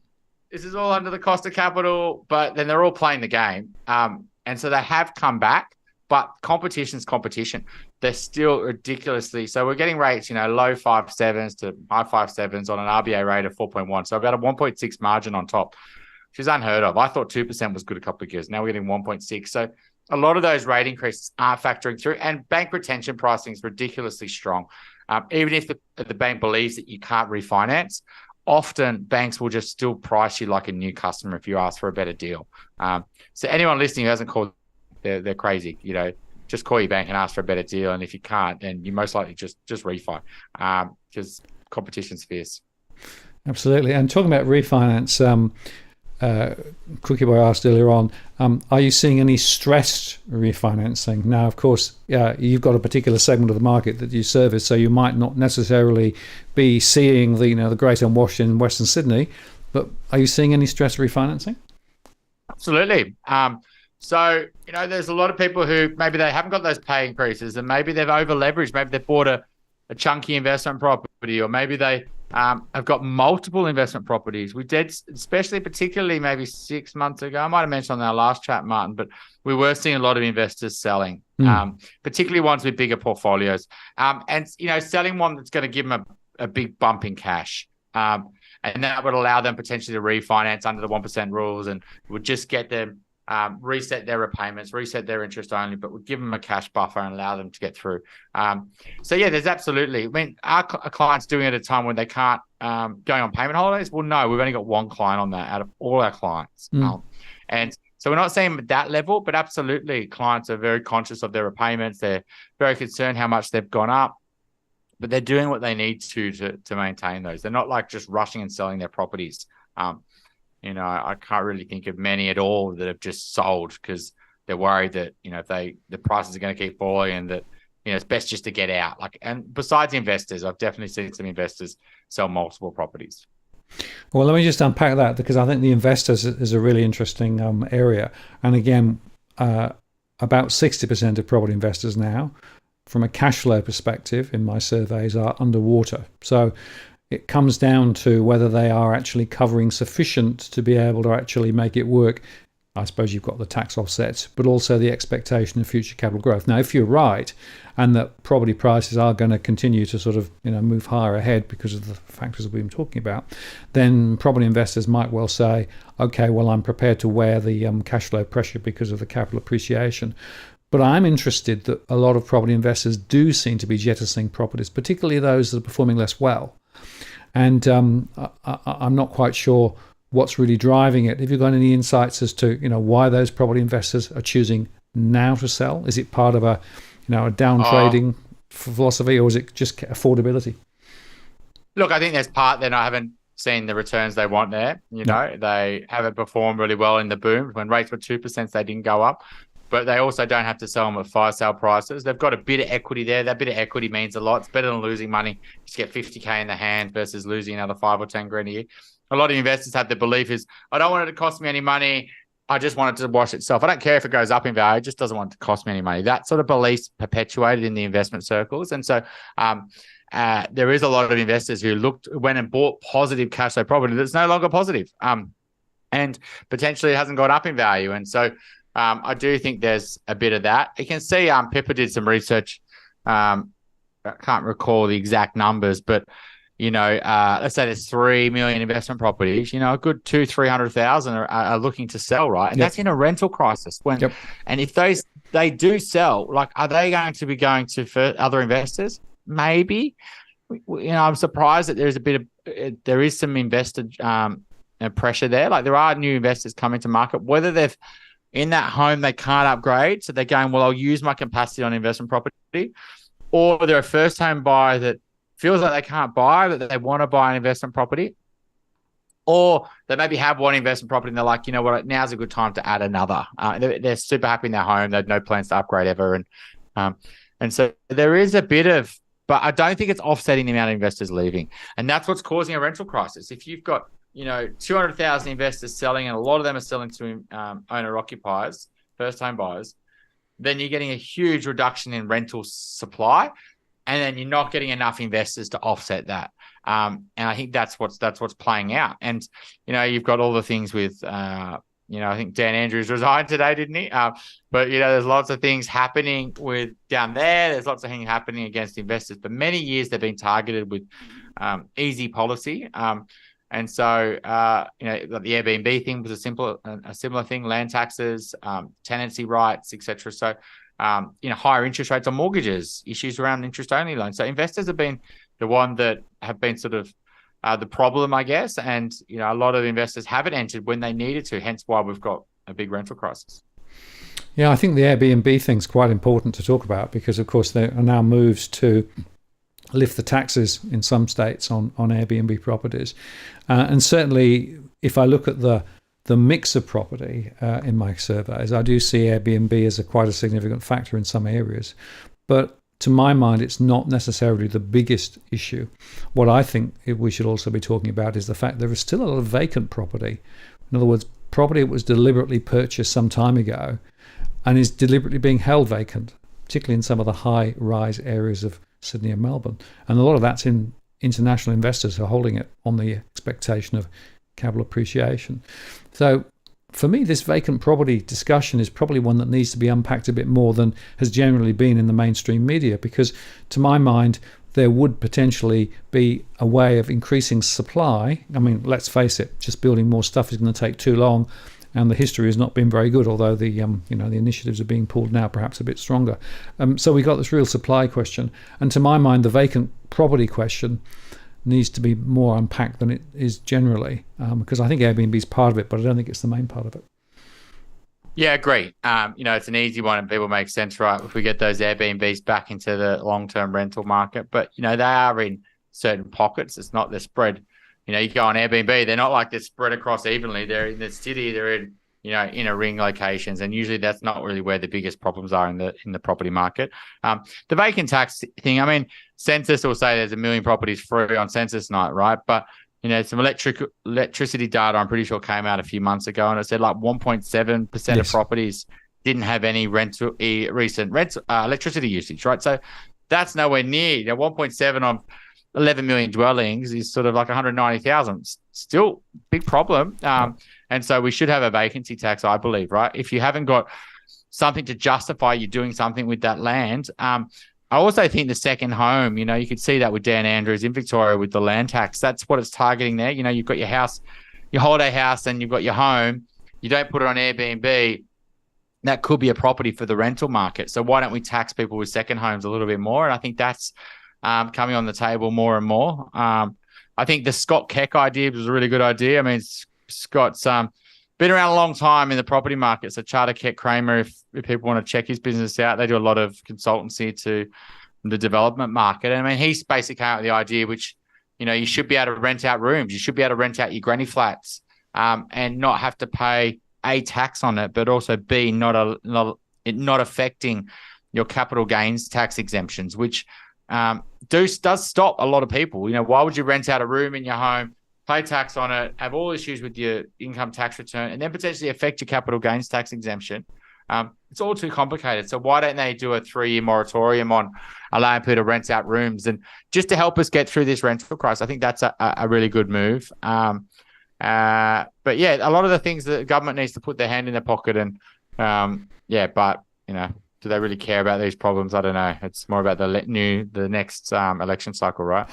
this is all under the cost of capital, but then they're all playing the game. And so they have come back, but competition's competition. They're still ridiculously. So we're getting rates, low 5.7s to high 5.7s on an RBA rate of 4.1. So about a 1.6 margin on top, which is unheard of. I thought 2% was good a couple of years. Now we're getting 1.6. So a lot of those rate increases aren't factoring through, and bank retention pricing is ridiculously strong. Even if the bank believes that you can't refinance, often banks will just still price you like a new customer if you ask for a better deal. So anyone listening who hasn't called, they're crazy. Just call your bank and ask for a better deal. And if you can't, then you most likely just refi, because competition's fierce. Absolutely. And talking about refinance, Cookie Boy asked earlier on, are you seeing any stressed refinancing? Now, of course, you've got a particular segment of the market that you service, so you might not necessarily be seeing the Greater Washington, Western Sydney, but are you seeing any stressed refinancing? Absolutely. So, there's a lot of people who maybe they haven't got those pay increases, and maybe they've over leveraged, maybe they've bought a chunky investment property, or maybe they have got multiple investment properties. We did, particularly maybe 6 months ago, I might have mentioned on our last chat, Martin, but we were seeing a lot of investors selling, particularly ones with bigger portfolios, and selling one that's going to give them a big bump in cash. And that would allow them potentially to refinance under the 1% rules, and would just get them reset their repayments, reset their interest only, but would give them a cash buffer and allow them to get through. So yeah, there's absolutely, I mean, our clients doing it at a time when they can't, going on payment holidays? Well, no, we've only got one client on that out of all our clients. And so we're not saying at that level, but absolutely clients are very conscious of their repayments. They're very concerned how much they've gone up, but they're doing what they need to maintain those. They're not like just rushing and selling their properties. I can't really think of many at all that have just sold because they're worried that, if the prices are going to keep falling, and that, it's best just to get out. And besides investors, I've definitely seen some investors sell multiple properties. Well, let me just unpack that, because I think the investors is a really interesting area. And again, about 60% of property investors now, from a cash flow perspective, in my surveys, are underwater. So it comes down to whether they are actually covering sufficient to be able to actually make it work. I suppose you've got the tax offsets, but also the expectation of future capital growth. Now, if you're right, and that property prices are going to continue to sort of move higher ahead because of the factors we've been talking about, then property investors might well say, okay, well, I'm prepared to wear the cash flow pressure because of the capital appreciation. But I'm interested that a lot of property investors do seem to be jettisoning properties, particularly those that are performing less well. And I'm not quite sure what's really driving it. Have you got any insights as to why those property investors are choosing now to sell? Is it part of a down trading philosophy, or is it just affordability? Look, I think there's part that I haven't seen the returns they want there. They haven't performed really well in the boom. When rates were 2%, they didn't go up. but they also don't have to sell them at fire sale prices. They've got a bit of equity there. That bit of equity means a lot. It's better than losing money. Just get 50K in the hand versus losing another 5 or 10 grand a year. A lot of investors have the belief is, I don't want it to cost me any money. I just want it to wash itself. I don't care if it goes up in value. It just doesn't want it to cost me any money. That sort of belief's perpetuated in the investment circles. And so there is a lot of investors who went and bought positive cash flow property that's no longer positive. And potentially it hasn't gone up in value. And so I do think there's a bit of that. You can see Pippa did some research. I can't recall the exact numbers, but let's say there's 3 million investment properties. A good 200,000-300,000 are looking to sell, right? And that's in a rental crisis. And if they do sell, like, are they going to be going to other investors? Maybe. I'm surprised that there is some investor pressure there. Like, there are new investors coming to market, whether they've in that home they can't upgrade, so they're going, well, I'll use my capacity on investment property, or they're a first home buyer that feels like they can't buy, but they want to buy an investment property, or they maybe have one investment property and they're like, you know what, now's a good time to add another. They're super happy in their home. They have no plans to upgrade ever, and so there is a bit of, but I don't think it's offsetting the amount of investors leaving, and that's what's causing a rental crisis. If you've got 200,000 investors selling, and a lot of them are selling to owner-occupiers, first-home buyers, then you're getting a huge reduction in rental supply, and then you're not getting enough investors to offset that. And I think that's what's playing out. And you've got all the things with I think Dan Andrews resigned today, didn't he? But there's lots of things happening with down there. There's lots of things happening against investors. For many years, they've been targeted with easy policy. And so, the Airbnb thing was a similar thing, land taxes, tenancy rights, etc. So, higher interest rates on mortgages, issues around interest-only loans. So investors have been the one that have been sort of the problem, I guess. And, a lot of investors haven't entered when they needed to, hence why we've got a big rental crisis. Yeah, I think the Airbnb thing's quite important to talk about because, of course, there are now moves to lift the taxes in some states on Airbnb properties. And certainly, if I look at the mix of property in my surveys, I do see Airbnb as quite a significant factor in some areas. But to my mind, it's not necessarily the biggest issue. What I think we should also be talking about is the fact there is still a lot of vacant property. In other words, property that was deliberately purchased some time ago and is deliberately being held vacant, particularly in some of the high-rise areas of Sydney and Melbourne. And a lot of that's in international investors who are holding it on the expectation of capital appreciation. So for me, this vacant property discussion is probably one that needs to be unpacked a bit more than has generally been in the mainstream media, because to my mind, there would potentially be a way of increasing supply. I mean, let's face it, just building more stuff is going to take too long. And the history has not been very good, although the the initiatives are being pulled now, perhaps a bit stronger. So we got this real supply question, and to my mind, the vacant property question needs to be more unpacked than it is generally, because I think Airbnb is part of it, but I don't think it's the main part of it. Yeah, agree. It's an easy one, and people make sense, right? If we get those Airbnbs back into the long-term rental market, but they are in certain pockets. It's not the spread. You go on Airbnb, they're not like they're spread across evenly. They're in the city, they're in, inner ring locations. And usually that's not really where the biggest problems are in the property market. The vacant tax thing, I mean, Census will say there's 1 million properties free on census night, right? But, some electricity data, I'm pretty sure came out a few months ago, and it said like 1.7% of properties didn't have any recent electricity usage, right? So that's nowhere near, 1.7 on 11 million dwellings is sort of like 190,000. Still big problem. And so we should have a vacancy tax, I believe, right? If you haven't got something to justify you doing something with that land. I also think the second home, you could see that with Dan Andrews in Victoria with the land tax. That's what it's targeting there. You've got your house, your holiday house, and you've got your home. You don't put it on Airbnb. That could be a property for the rental market. So why don't we tax people with second homes a little bit more? And I think that's coming on the table more and more. I think the Scott Keck idea was a really good idea. I mean, Scott's been around a long time in the property market. So Charter Keck Kramer, if people want to check his business out, they do a lot of consultancy to the development market. And I mean, he's basically came out with the idea, which, you should be able to rent out rooms. You should be able to rent out your granny flats and not have to pay A, tax on it, but also B, not it not affecting your capital gains tax exemptions, which does stop a lot of people. You know, why would you rent out a room in your home, pay tax on it, have all issues with your income tax return, and then potentially affect your capital gains tax exemption? It's all too complicated. So why don't they do a 3-year moratorium on allowing people to rent out rooms, and just to help us get through this rental crisis? I think that's a really good move. But yeah, a lot of the things that the government needs to put their hand in their pocket, and but you know, do they really care about these problems? I don't know. It's more about the next election cycle, right?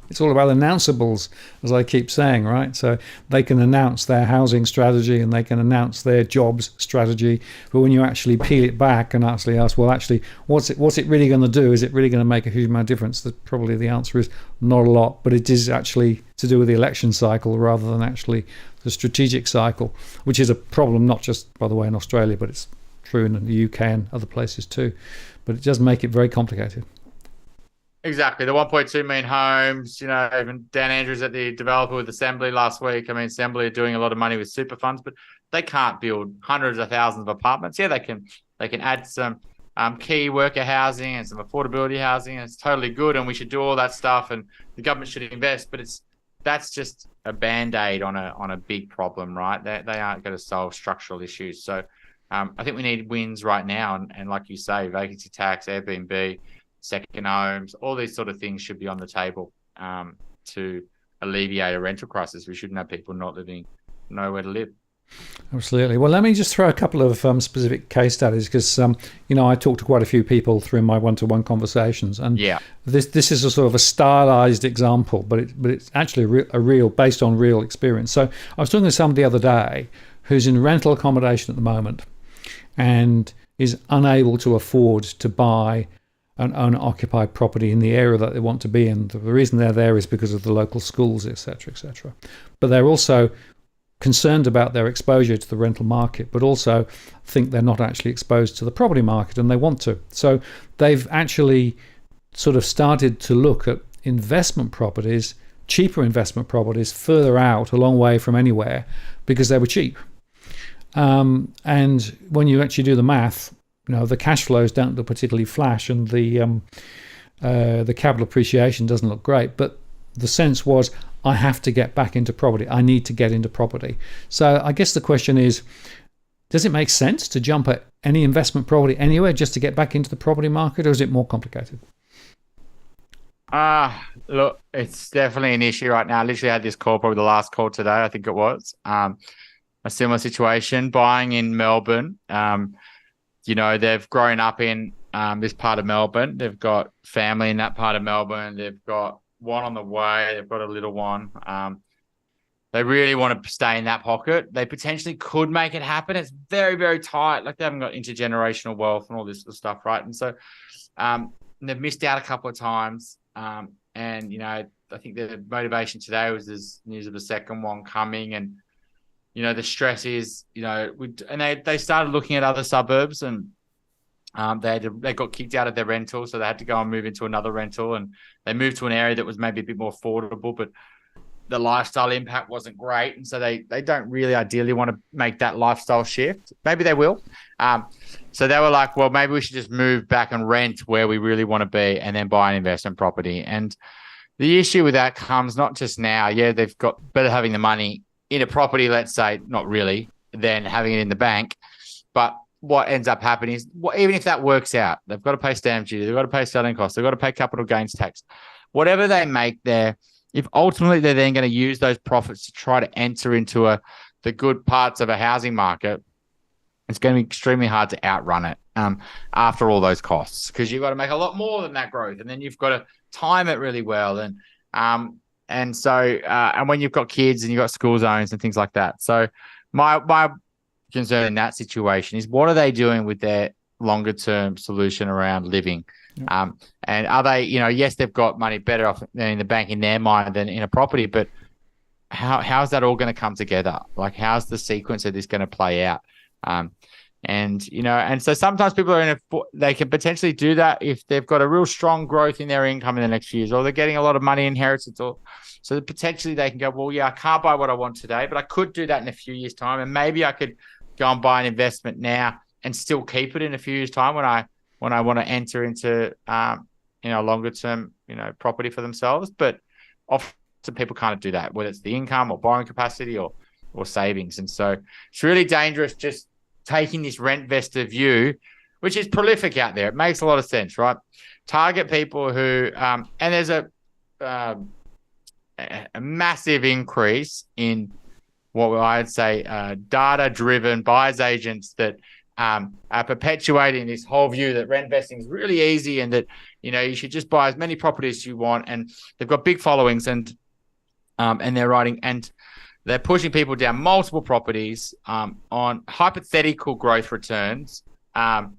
It's all about announceables, as I keep saying, right? So they can announce their housing strategy and they can announce their jobs strategy, but when you actually peel it back and actually ask, well, actually, what's it really going to do? Is it really going to make a huge amount of difference? Probably the answer is not a lot, but it is actually to do with the election cycle rather than actually the strategic cycle, which is a problem not just, by the way, in Australia, but it's true in the UK and other places too. But it does make it very complicated. Exactly. The 1.2 million homes, you know, even Dan Andrews at the developer with Assembly last week. I mean, Assembly are doing a lot of money with super funds, but they can't build hundreds of thousands of apartments. Yeah, they can add some key worker housing and some affordability housing, and it's totally good, and we should do all that stuff, and the government should invest, but that's just a band-aid on a big problem, right? They aren't going to solve structural issues. So I think we need wins right now, and like you say, vacancy tax, Airbnb, second homes, all these sort of things should be on the table to alleviate a rental crisis. We shouldn't have people not living nowhere to live. Absolutely. Well, let me just throw a couple of specific case studies, because I talked to quite a few people through my one-to-one conversations, and this is a sort of a stylized example, but it's actually a real based on real experience. So I was talking to somebody the other day who's in rental accommodation at the moment and is unable to afford to buy an owner-occupied property in the area that they want to be in. The reason they're there is because of the local schools, etc., etc. But they're also concerned about their exposure to the rental market, but also think they're not actually exposed to the property market, and they want to. So they've actually sort of started to look at investment properties, cheaper investment properties, further out, a long way from anywhere, because they were cheap. And when you actually do the math, the cash flows don't look particularly flash, and the capital appreciation doesn't look great. But the sense was, I have to get back into property. I need to get into property. So I guess the question is, does it make sense to jump at any investment property anywhere just to get back into the property market, or is it more complicated? Look, it's definitely an issue right now. I literally had this call, probably the last call today, I think it was. A similar situation, buying in Melbourne. They've grown up in this part of Melbourne. They've got family in that part of Melbourne. They've got one on the way. They've got a little one. They really want to stay in that pocket. They potentially could make it happen. It's very, very tight. Like, they haven't got intergenerational wealth and all this sort of stuff, right? And so they've missed out a couple of times. I think the motivation today was there's news of the second one coming, and the stress is, they started looking at other suburbs, and they got kicked out of their rental, so they had to go and move into another rental, and they moved to an area that was maybe a bit more affordable, but the lifestyle impact wasn't great, and so they don't really ideally want to make that lifestyle shift. Maybe they will. So they were like, well, maybe we should just move back and rent where we really want to be, and then buy an investment property. And the issue with that comes not just now. Yeah, they've got better having the money in a property, let's say, not really, than having it in the bank. But what ends up happening is, even if that works out, they've got to pay stamp duty, they've got to pay selling costs, they've got to pay capital gains tax. Whatever they make there, if ultimately they're then going to use those profits to try to enter into the good parts of a housing market, it's going to be extremely hard to outrun it after all those costs, because you've got to make a lot more than that growth, and then you've got to time it really well. And so when you've got kids and you've got school zones and things like that. So my concern in that situation is, what are they doing with their longer term solution around living? Yeah. And are they, yes, they've got money better off in the bank in their mind than in a property, but how's that all going to come together? Like, how's the sequence of this going to play out? And so sometimes people they can potentially do that if they've got a real strong growth in their income in the next few years, or they're getting a lot of money inheritance, so that potentially they can go, well, yeah, I can't buy what I want today, but I could do that in a few years' time, and maybe I could go and buy an investment now and still keep it in a few years' time when I want to enter into longer term property for themselves. But often people can't do that, whether it's the income or borrowing capacity or savings. And so it's really dangerous just taking this rent vested view, which is prolific out there. It makes a lot of sense, right? Target people who and there's a massive increase in what I'd say data-driven buyers agents that are perpetuating this whole view that rent vesting is really easy and that you should just buy as many properties as you want. And they've got big followings and they're writing and they're pushing people down multiple properties on hypothetical growth returns, and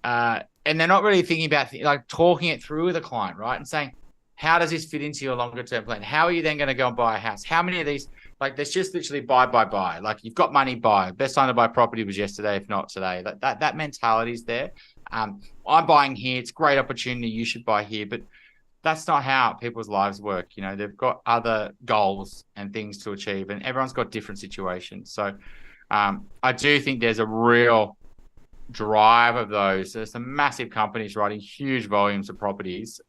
they're not really thinking about like talking it through with a client, right? And saying, how does this fit into your longer term plan? How are you then going to go and buy a house? How many of these? Like, there's just literally buy. Like, you've got money, buy. Best time to buy property was yesterday, if not today. That mentality is there. I'm buying here. It's a great opportunity. You should buy here. But that's not how people's lives work. They've got other goals and things to achieve, and everyone's got different situations. So I do think there's a real drive of those. There's some massive companies writing huge volumes of properties.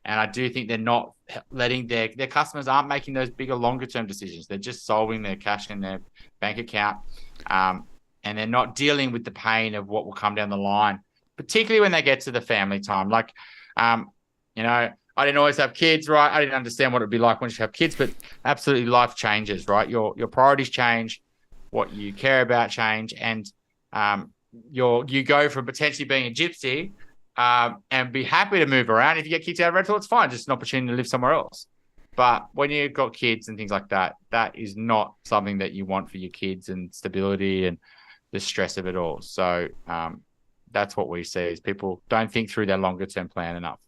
And I do think they're not letting their customers aren't making those bigger, longer term decisions. They're just solving their cash in their bank account. And they're not dealing with the pain of what will come down the line, particularly when they get to the family time. Like, I didn't always have kids, right? I didn't understand what it'd be like once you have kids, but absolutely life changes, right? Your priorities change, what you care about change. And you go from potentially being a gypsy and be happy to move around. If you get kicked out of rental, it's fine. Just an opportunity to live somewhere else. But when you've got kids and things like that, that is not something that you want for your kids and stability and the stress of it all. So that's what we see is people don't think through their longer term plan enough.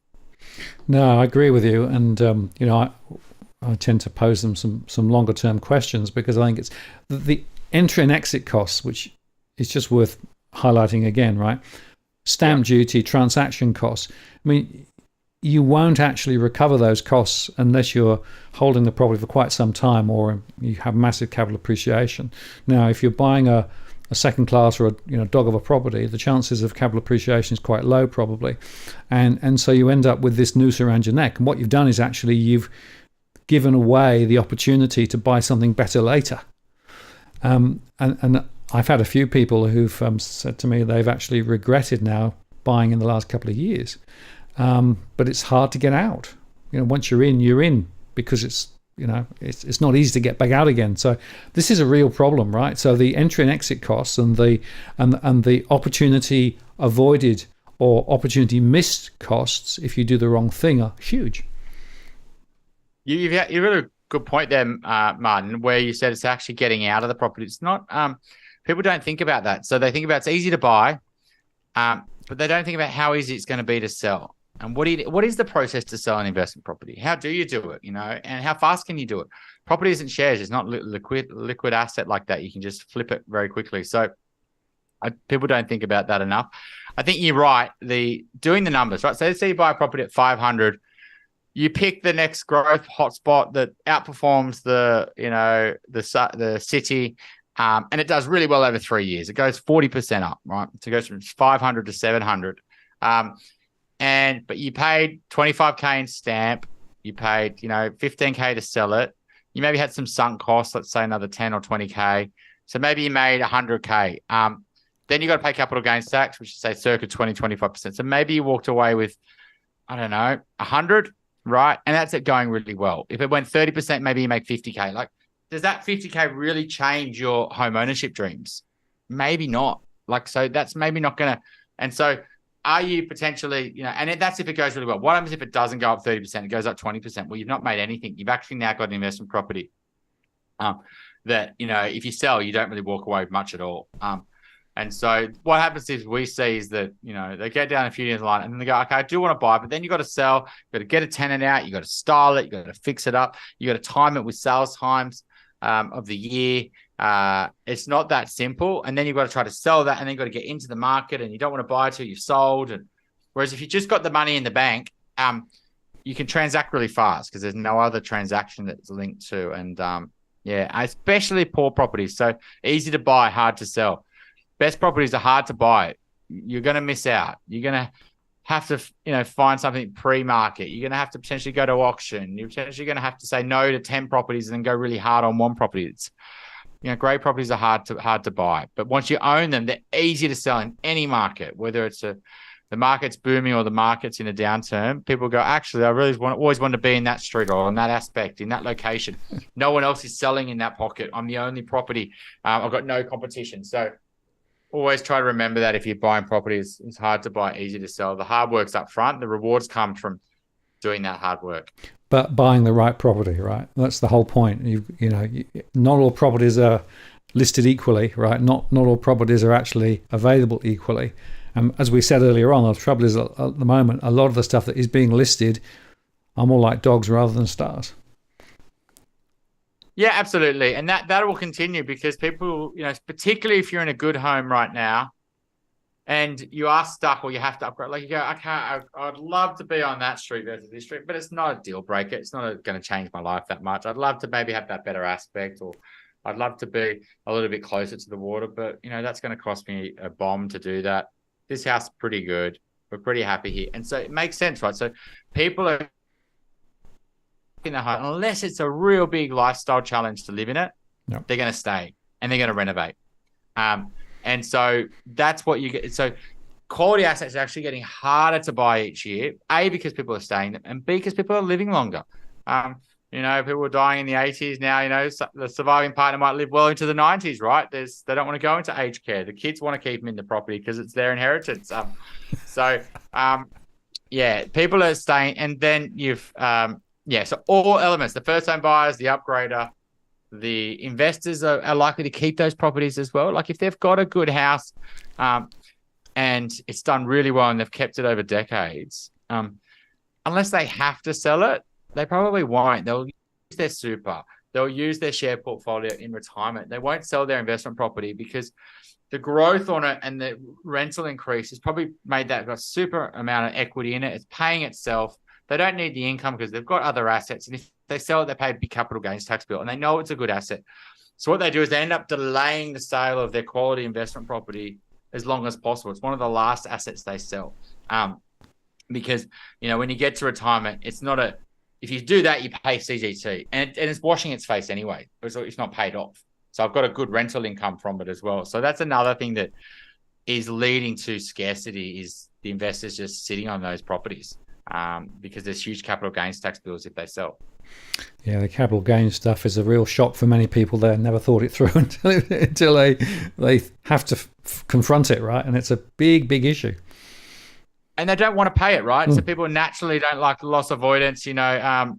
No, I agree with you. And, I tend to pose them some longer term questions because I think it's the entry and exit costs, which is just worth highlighting again, right? Stamp duty, transaction costs. I mean, you won't actually recover those costs unless you're holding the property for quite some time or you have massive capital appreciation. Now, if you're buying a second class or a dog of a property, the chances of capital appreciation is quite low probably. And so you end up with this noose around your neck. And what you've done is actually you've given away the opportunity to buy something better later. And I've had a few people who've said to me they've actually regretted now buying in the last couple of years. But it's hard to get out. Once you're in because it's not easy to get back out again. So this is a real problem, right? So the entry and exit costs and the opportunity avoided or opportunity missed costs if you do the wrong thing are huge. You've really a good point there, Martin, where you said it's actually getting out of the property. It's not. People don't think about that. So they think about it's easy to buy, but they don't think about how easy it's going to be to sell. And what is the process to sell an investment property? How do you do it? And how fast can you do it? Property isn't shares. It's not liquid asset like that. You can just flip it very quickly. So people don't think about that enough. I think you're right. Doing the numbers, right? So let's say you buy a property at 500. You pick the next growth hotspot that outperforms the city. And it does really well over 3 years. It goes 40% up, right? So it goes from 500 to 700. But you paid 25K in stamp. You paid, 15K to sell it. You maybe had some sunk costs, let's say another 10 or 20K. So maybe you made 100K. Then you got to pay capital gains tax, which is say circa 20-25%. So maybe you walked away with, 100, right? And that's it going really well. If it went 30%, maybe you make 50K. Like, does that 50K really change your home ownership dreams? Maybe not. So that's maybe not going to. And so are you potentially, and that's if it goes really well. What happens if it doesn't go up 30%? It goes up 20%. Well, you've not made anything. You've actually now got an investment property that, if you sell, you don't really walk away with much at all. And so what happens is we see is that, they get down a few years line and then they go, okay, I do want to buy, but then you got to sell, you got to get a tenant out, you got to style it, you got to fix it up, you got to time it with sales times of the year. It's not that simple. And then you've got to try to sell that and then you've got to get into the market and you don't want to buy it till you've sold. And whereas if you just got the money in the bank, you can transact really fast because there's no other transaction that's linked to. And especially poor properties. So easy to buy, hard to sell. best properties are hard to buy. You're going to miss out. You're going to have to, find something pre-market. You're going to have to potentially go to auction. You're potentially going to have to say no to 10 properties and then go really hard on one property. It's, great properties are hard to buy, but once you own them, they're easy to sell in any market, whether it's the market's booming or the market's in a downturn. People go, actually, I really always want to be in that street or on that aspect, in that location. No one else is selling in that pocket. I'm the only property. I've got no competition. So always try to remember that if you're buying properties, it's hard to buy, easy to sell. The hard work's up front. The rewards come from doing that hard work. But buying the right property, right? That's the whole point. Not all properties are listed equally, right? Not all properties are actually available equally. As we said earlier on, the trouble is at the moment, a lot of the stuff that is being listed are more like dogs rather than stars. Yeah, absolutely. And that will continue because people, particularly if you're in a good home right now and you are stuck or you have to upgrade, like you go, I'd love to be on that street versus this street, but it's not a deal breaker. It's not going to change my life that much. I'd love to maybe have that better aspect, or I'd love to be a little bit closer to the water, but that's going to cost me a bomb to do that. This house is pretty good. We're pretty happy here. And so it makes sense, right? So people are in the home, unless it's a real big lifestyle challenge to live in it, They're going to stay and they're going to renovate. And so that's what you get. So quality assets are actually getting harder to buy each year, A, because people are staying, and B, because people are living longer. People are dying in the 80s now, the surviving partner might live well into the 90s, right? They don't want to go into aged care. The kids want to keep them in the property because it's their inheritance. People are staying. And then so all elements, the first home buyers, the upgrader, the investors are likely to keep those properties as well. Like if they've got a good house and it's done really well and they've kept it over decades, unless they have to sell it, they probably won't. They'll use their super. They'll use their share portfolio in retirement. They won't sell their investment property because the growth on it and the rental increase has probably made that got super amount of equity in it. It's paying itself. They don't need the income because they've got other assets. And if they sell it, they pay a big capital gains tax bill and they know it's a good asset. So what they do is they end up delaying the sale of their quality investment property as long as possible. It's one of the last assets they sell. Because, when you get to retirement, it's not if you do that, you pay CGT and it's washing its face anyway. It's not paid off. So I've got a good rental income from it as well. So that's another thing that is leading to scarcity is the investors just sitting on those properties because there's huge capital gains tax bills if they sell. Yeah, the capital gains stuff is a real shock for many people. They never thought it through until they have to confront it, right? And it's a big, big issue. And they don't want to pay it, right? So people naturally don't like loss avoidance, loss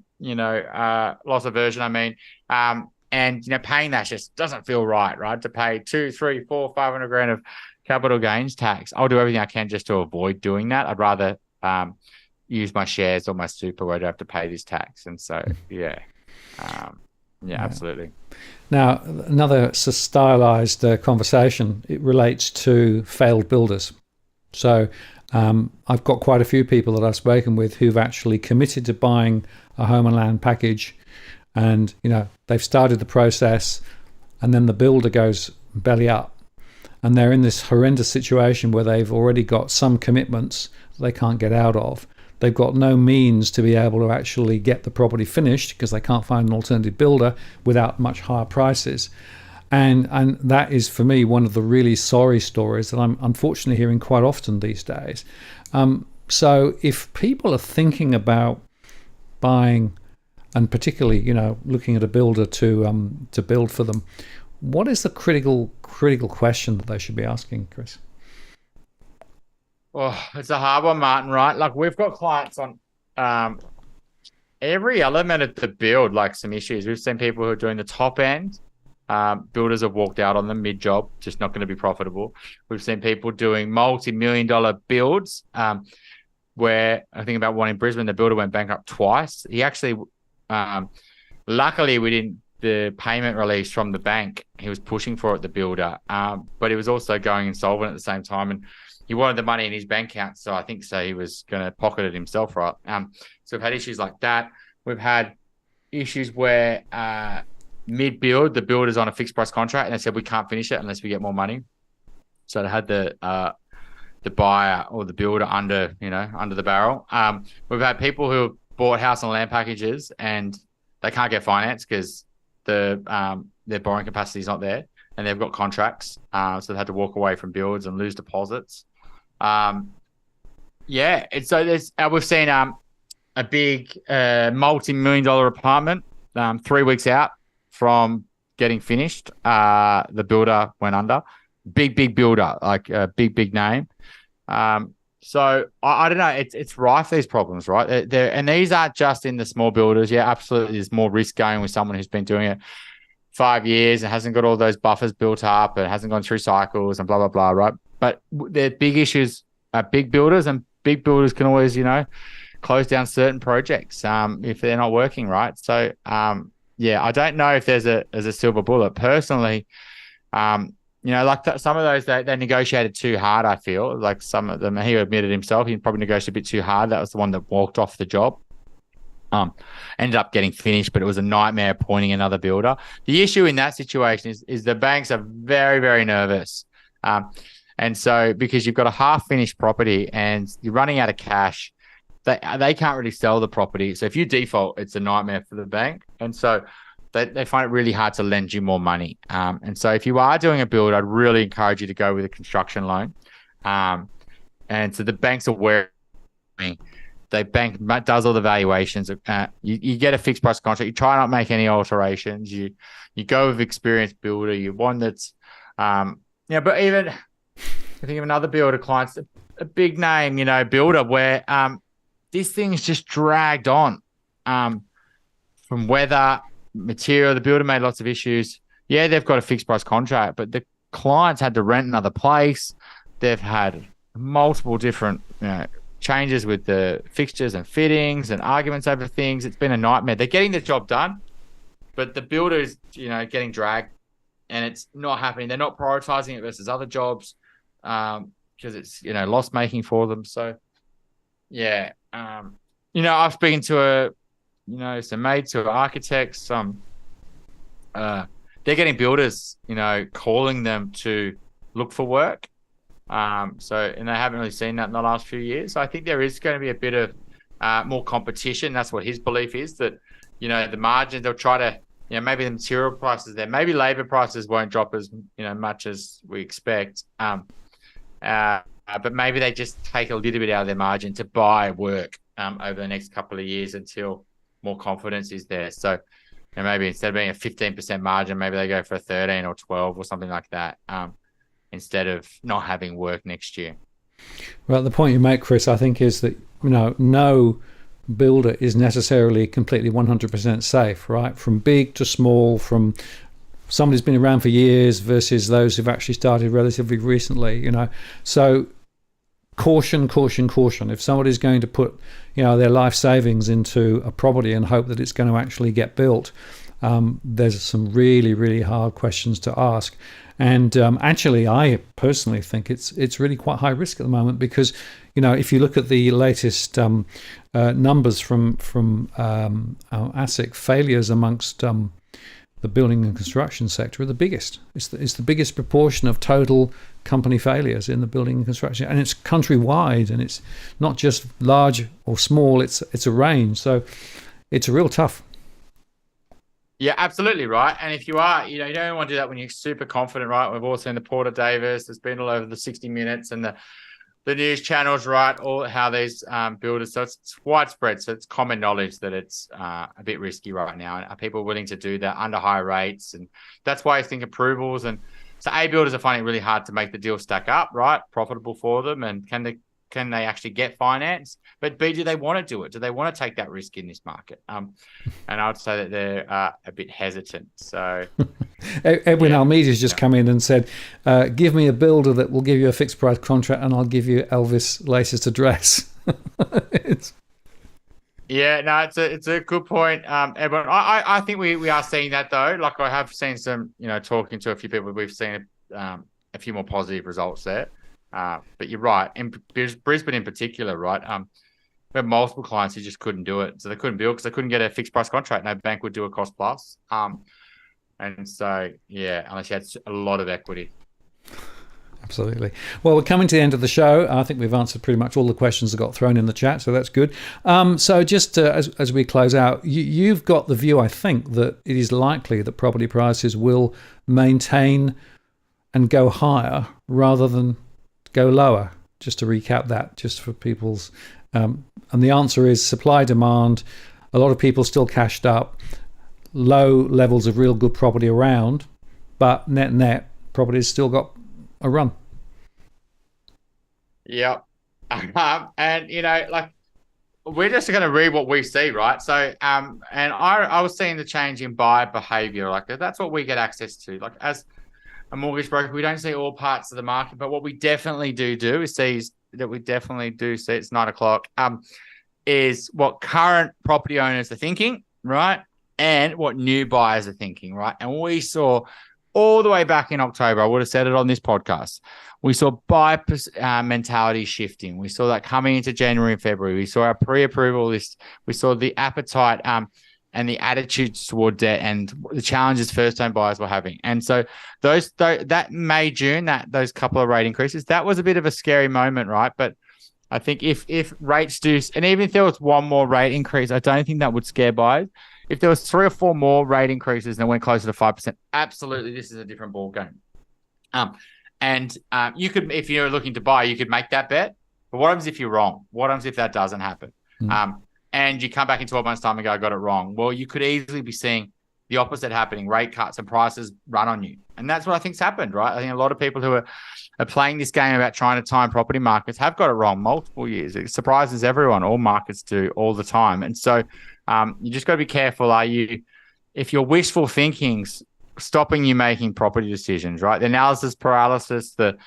aversion, and paying that just doesn't feel right? To pay 2, 3, 4, 500 grand of capital gains tax. I'll do everything I can just to avoid doing that. I'd rather use my shares or my super where I don't have to pay this tax. And so, absolutely. Now, another stylized conversation, it relates to failed builders. So I've got quite a few people that I've spoken with who've actually committed to buying a home and land package, and they've started the process, and then the builder goes belly up, and they're in this horrendous situation where they've already got some commitments they can't get out of. They've got no means to be able to actually get the property finished because they can't find an alternative builder without much higher prices. And that is, for me, one of the really sorry stories that I'm unfortunately hearing quite often these days. So if people are thinking about buying, and particularly, looking at a builder to build for them, what is the critical question that they should be asking, Chris? Oh, it's a hard one, Martin, right? Like we've got clients on every element of the build, like some issues. We've seen people who are doing the top end. Builders have walked out on them mid-job, just not going to be profitable. We've seen people doing multi-million-dollar builds where I think about one in Brisbane, the builder went bankrupt twice. He actually, luckily we didn't, the payment release from the bank, he was pushing for it, the builder, but he was also going insolvent at the same time. And he wanted the money in his bank account. So I think he was going to pocket it himself, right? So we've had issues like that. We've had issues where mid-build, the builder's on a fixed price contract and they said, we can't finish it unless we get more money. So they had the buyer or the builder under the barrel. We've had people who have bought house and land packages and they can't get finance because their borrowing capacity is not there, and they've got contracts, so they had to walk away from builds and lose deposits. We've seen a big multi-million-dollar apartment 3 weeks out from getting finished. The builder went under. Big builder, like a big name. So I don't know. It's rife, these problems, right? And these aren't just in the small builders. Yeah, absolutely. There's more risk going with someone who's been doing it 5 years and hasn't got all those buffers built up and hasn't gone through cycles and blah, blah, blah, right? But the big issues are big builders, and big builders can always, close down certain projects if they're not working, right? So, I don't know if there's a silver bullet. Personally, some of those, they negotiated too hard, I feel. Like some of them, he admitted himself, he probably negotiated a bit too hard. That was the one that walked off the job. Ended up getting finished, but it was a nightmare appointing another builder. The issue in that situation is the banks are very, very nervous. And so because you've got a half-finished property and you're running out of cash, they can't really sell the property. So if you default, it's a nightmare for the bank. And so they find it really hard to lend you more money. And so if you are doing a build, I'd really encourage you to go with a construction loan. And so the bank's aware of me. The bank does all the valuations. You get a fixed price contract. You try not make any alterations. You go with experienced builder. You one that's, but even I think of another builder clients, a big name, builder where this thing's just dragged on from weather, material. The builder made lots of issues. Yeah, they've got a fixed price contract, but the clients had to rent another place. They've had multiple different, changes with the fixtures and fittings and arguments over things. It's been a nightmare. They're getting the job done, but the builder is, getting dragged, and it's not happening. They're not prioritizing it versus other jobs because it's, loss making for them. So, yeah, I've spoken to some mates who are architects. They're getting builders, calling them to look for work. And they haven't really seen that in the last few years. So I think there is going to be a bit of more competition. That's what his belief is, that, the margins, they'll try to, maybe the material prices there, maybe labor prices won't drop as, much as we expect. But maybe they just take a little bit out of their margin to buy work over the next couple of years until more confidence is there. So maybe instead of being a 15% margin, maybe they go for a 13 or 12 or something like that. Instead of not having work next year. Well, the point you make, Chris, I think is that, no builder is necessarily completely 100% safe, right? From big to small, from somebody who's been around for years versus those who've actually started relatively recently, So caution. If somebody's going to put, their life savings into a property and hope that it's going to actually get built, there's some really, really hard questions to ask. And actually, I personally think it's really quite high risk at the moment because, if you look at the latest numbers from ASIC, failures amongst the building and construction sector are the biggest. It's the biggest proportion of total company failures in the building and construction, and it's countrywide, and it's not just large or small. It's a range, so it's a real tough. Yeah, absolutely right. And if you are, you don't want to do that when you're super confident, right? We've all seen the Porter Davis. It's been all over the 60 Minutes and the news channels, right? All how these builders. So it's widespread. So it's common knowledge that it's a bit risky right now. And are people willing to do that under high rates? And that's why I think approvals and so A, builders are finding it really hard to make the deal stack up, right? Profitable for them, and can they actually get finance? But B, do they want to do it? Do they want to take that risk in this market? And I would say that they're a bit hesitant. So Edwin Almeida's just come in and said, give me a builder that will give you a fixed price contract and I'll give you Elvis latest address. It's a good point, Edwin. I think we are seeing that though. Like I have seen some, talking to a few people, we've seen a few more positive results there. But you're right. In Brisbane in particular, right? We have multiple clients who just couldn't do it. So they couldn't build because they couldn't get a fixed price contract. No bank would do a cost plus. And so, unless you had a lot of equity. Absolutely. Well, we're coming to the end of the show. I think we've answered pretty much all the questions that got thrown in the chat, so that's good. So just as we close out, you've got the view, I think, that it is likely that property prices will maintain and go higher rather than go lower. Just to recap that, just for people's... and the answer is supply, demand, a lot of people still cashed up, low levels of real good property around, but net, property's still got a run. Yep. And we're just going to read what we see, right? So and I was seeing the change in buyer behavior. Like, that's what we get access to. Like, as a mortgage broker, we don't see all parts of the market, but what we definitely do is see it's 9 o'clock, is what current property owners are thinking, right? And what new buyers are thinking, right? And we saw all the way back in October, I would have said it on this podcast, we saw buyer mentality shifting. We saw that coming into January and February. We saw our pre-approval list. We saw the appetite and the attitudes toward debt and the challenges first-time buyers were having. And so that May, June, those couple of rate increases, that was a bit of a scary moment, right? But I think if rates do, and even if there was one more rate increase, I don't think that would scare buyers. If there was 3 or 4 more rate increases and it went closer to 5%, absolutely, this is a different ball game. And you could, if you're looking to buy, you could make that bet. But what happens if you're wrong? What happens if that doesn't happen? And you come back in 12 months' time and go, I got it wrong. Well, you could easily be seeing the opposite happening, rate cuts and prices run on you. And that's what I think's happened, right? I think a lot of people who are playing this game about trying to time property markets have got it wrong multiple years. It surprises everyone. All markets do all the time. And so you just got to be careful. If your wishful thinking's stopping you making property decisions, right? The analysis paralysis, the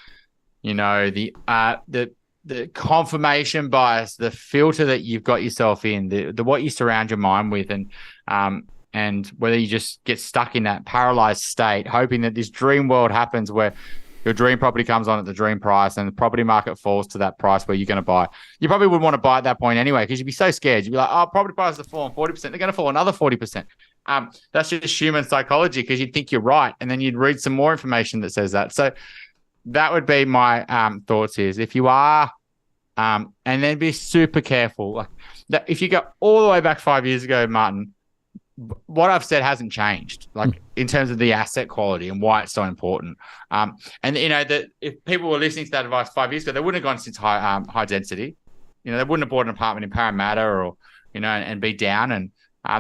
confirmation bias, the filter that you've got yourself in, the what you surround your mind with, and whether you just get stuck in that paralyzed state, hoping that this dream world happens where your dream property comes on at the dream price and the property market falls to that price where you're going to buy. You probably wouldn't want to buy at that point anyway, because you'd be so scared. You'd be like, oh, property prices have fallen 40%. They're going to fall another 40%. That's just human psychology, because you'd think you're right. And then you'd read some more information that says that. So that would be my thoughts is if you are, and then be super careful. Like that, if you go all the way back 5 years ago, Martin, what I've said hasn't changed, like in terms of the asset quality and why it's so important. And that if people were listening to that advice 5 years ago, they wouldn't have gone since high density. They wouldn't have bought an apartment in Parramatta or and be down, and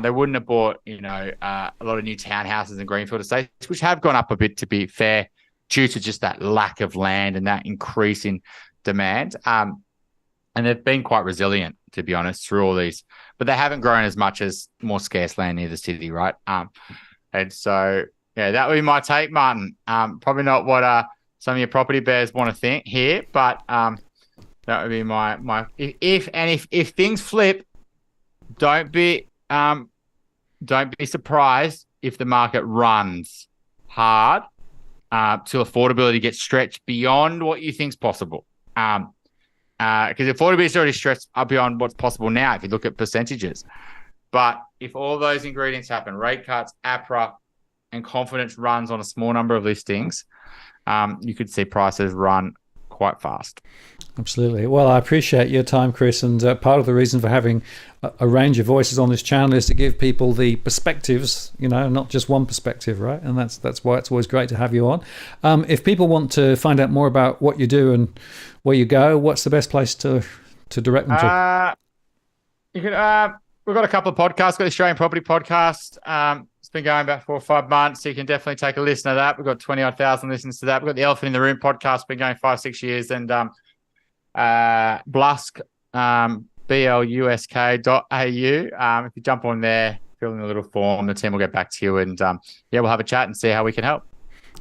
they wouldn't have bought a lot of new townhouses in Greenfield estates, which have gone up a bit, to be fair, due to just that lack of land and that increase in demand. And they've been quite resilient, to be honest, through all these. But they haven't grown as much as more scarce land near the city, right? And so, yeah, that would be my take, Martin. Probably not what some of your property bears want to think here, but that would be my. If things flip, don't be surprised if the market runs hard till affordability gets stretched beyond what you think's possible. Because affordability is already stretched up beyond what's possible now if you look at percentages. But if all those ingredients happen, rate cuts, APRA, and confidence runs on a small number of listings, you could see prices run quite fast. Absolutely. Well, I appreciate your time, Chris, and part of the reason for having a range of voices on this channel is to give people the perspectives, not just one perspective, right? And that's why it's always great to have you on. If people want to find out more about what you do and where you go, what's the best place to direct them to? You can. We've got a couple of podcasts. We've got the Australian Property Podcast. It's been going about 4 or 5 months, so you can definitely take a listen to that. We've got 20,000 listens to that. We've got the Elephant in the Room podcast, been going 5-6 years, and Blusk, blusk.au. If you jump on there, fill in a little form, the team will get back to you, and we'll have a chat and see how we can help.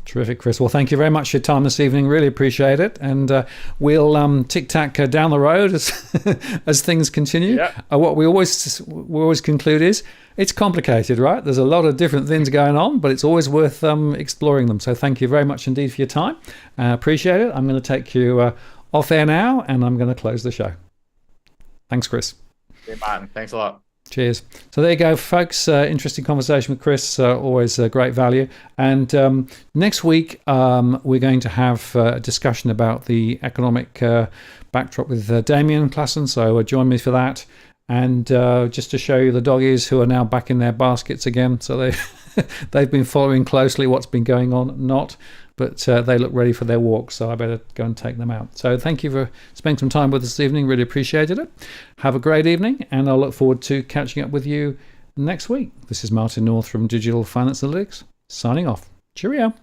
Terrific, Chris. Well, thank you very much for your time this evening. Really appreciate it. And we'll tic-tac down the road as things continue. Yep. What we always conclude is it's complicated, right? There's a lot of different things going on, but it's always worth exploring them. So thank you very much indeed for your time. Appreciate it. I'm going to take you off air now, and I'm going to close the show. Thanks, Chris. Yeah, Martin. Thanks a lot. Cheers. So there you go, folks. Interesting conversation with Chris. Always great value. And next week, we're going to have a discussion about the economic backdrop with Damien Klassen. So join me for that. And just to show you the doggies who are now back in their baskets again. So they've been following closely what's been going on, but they look ready for their walk, so I better go and take them out. So thank you for spending some time with us this evening. Really appreciated it. Have a great evening, and I'll look forward to catching up with you next week. This is Martin North from Digital Finance Analytics, signing off. Cheerio.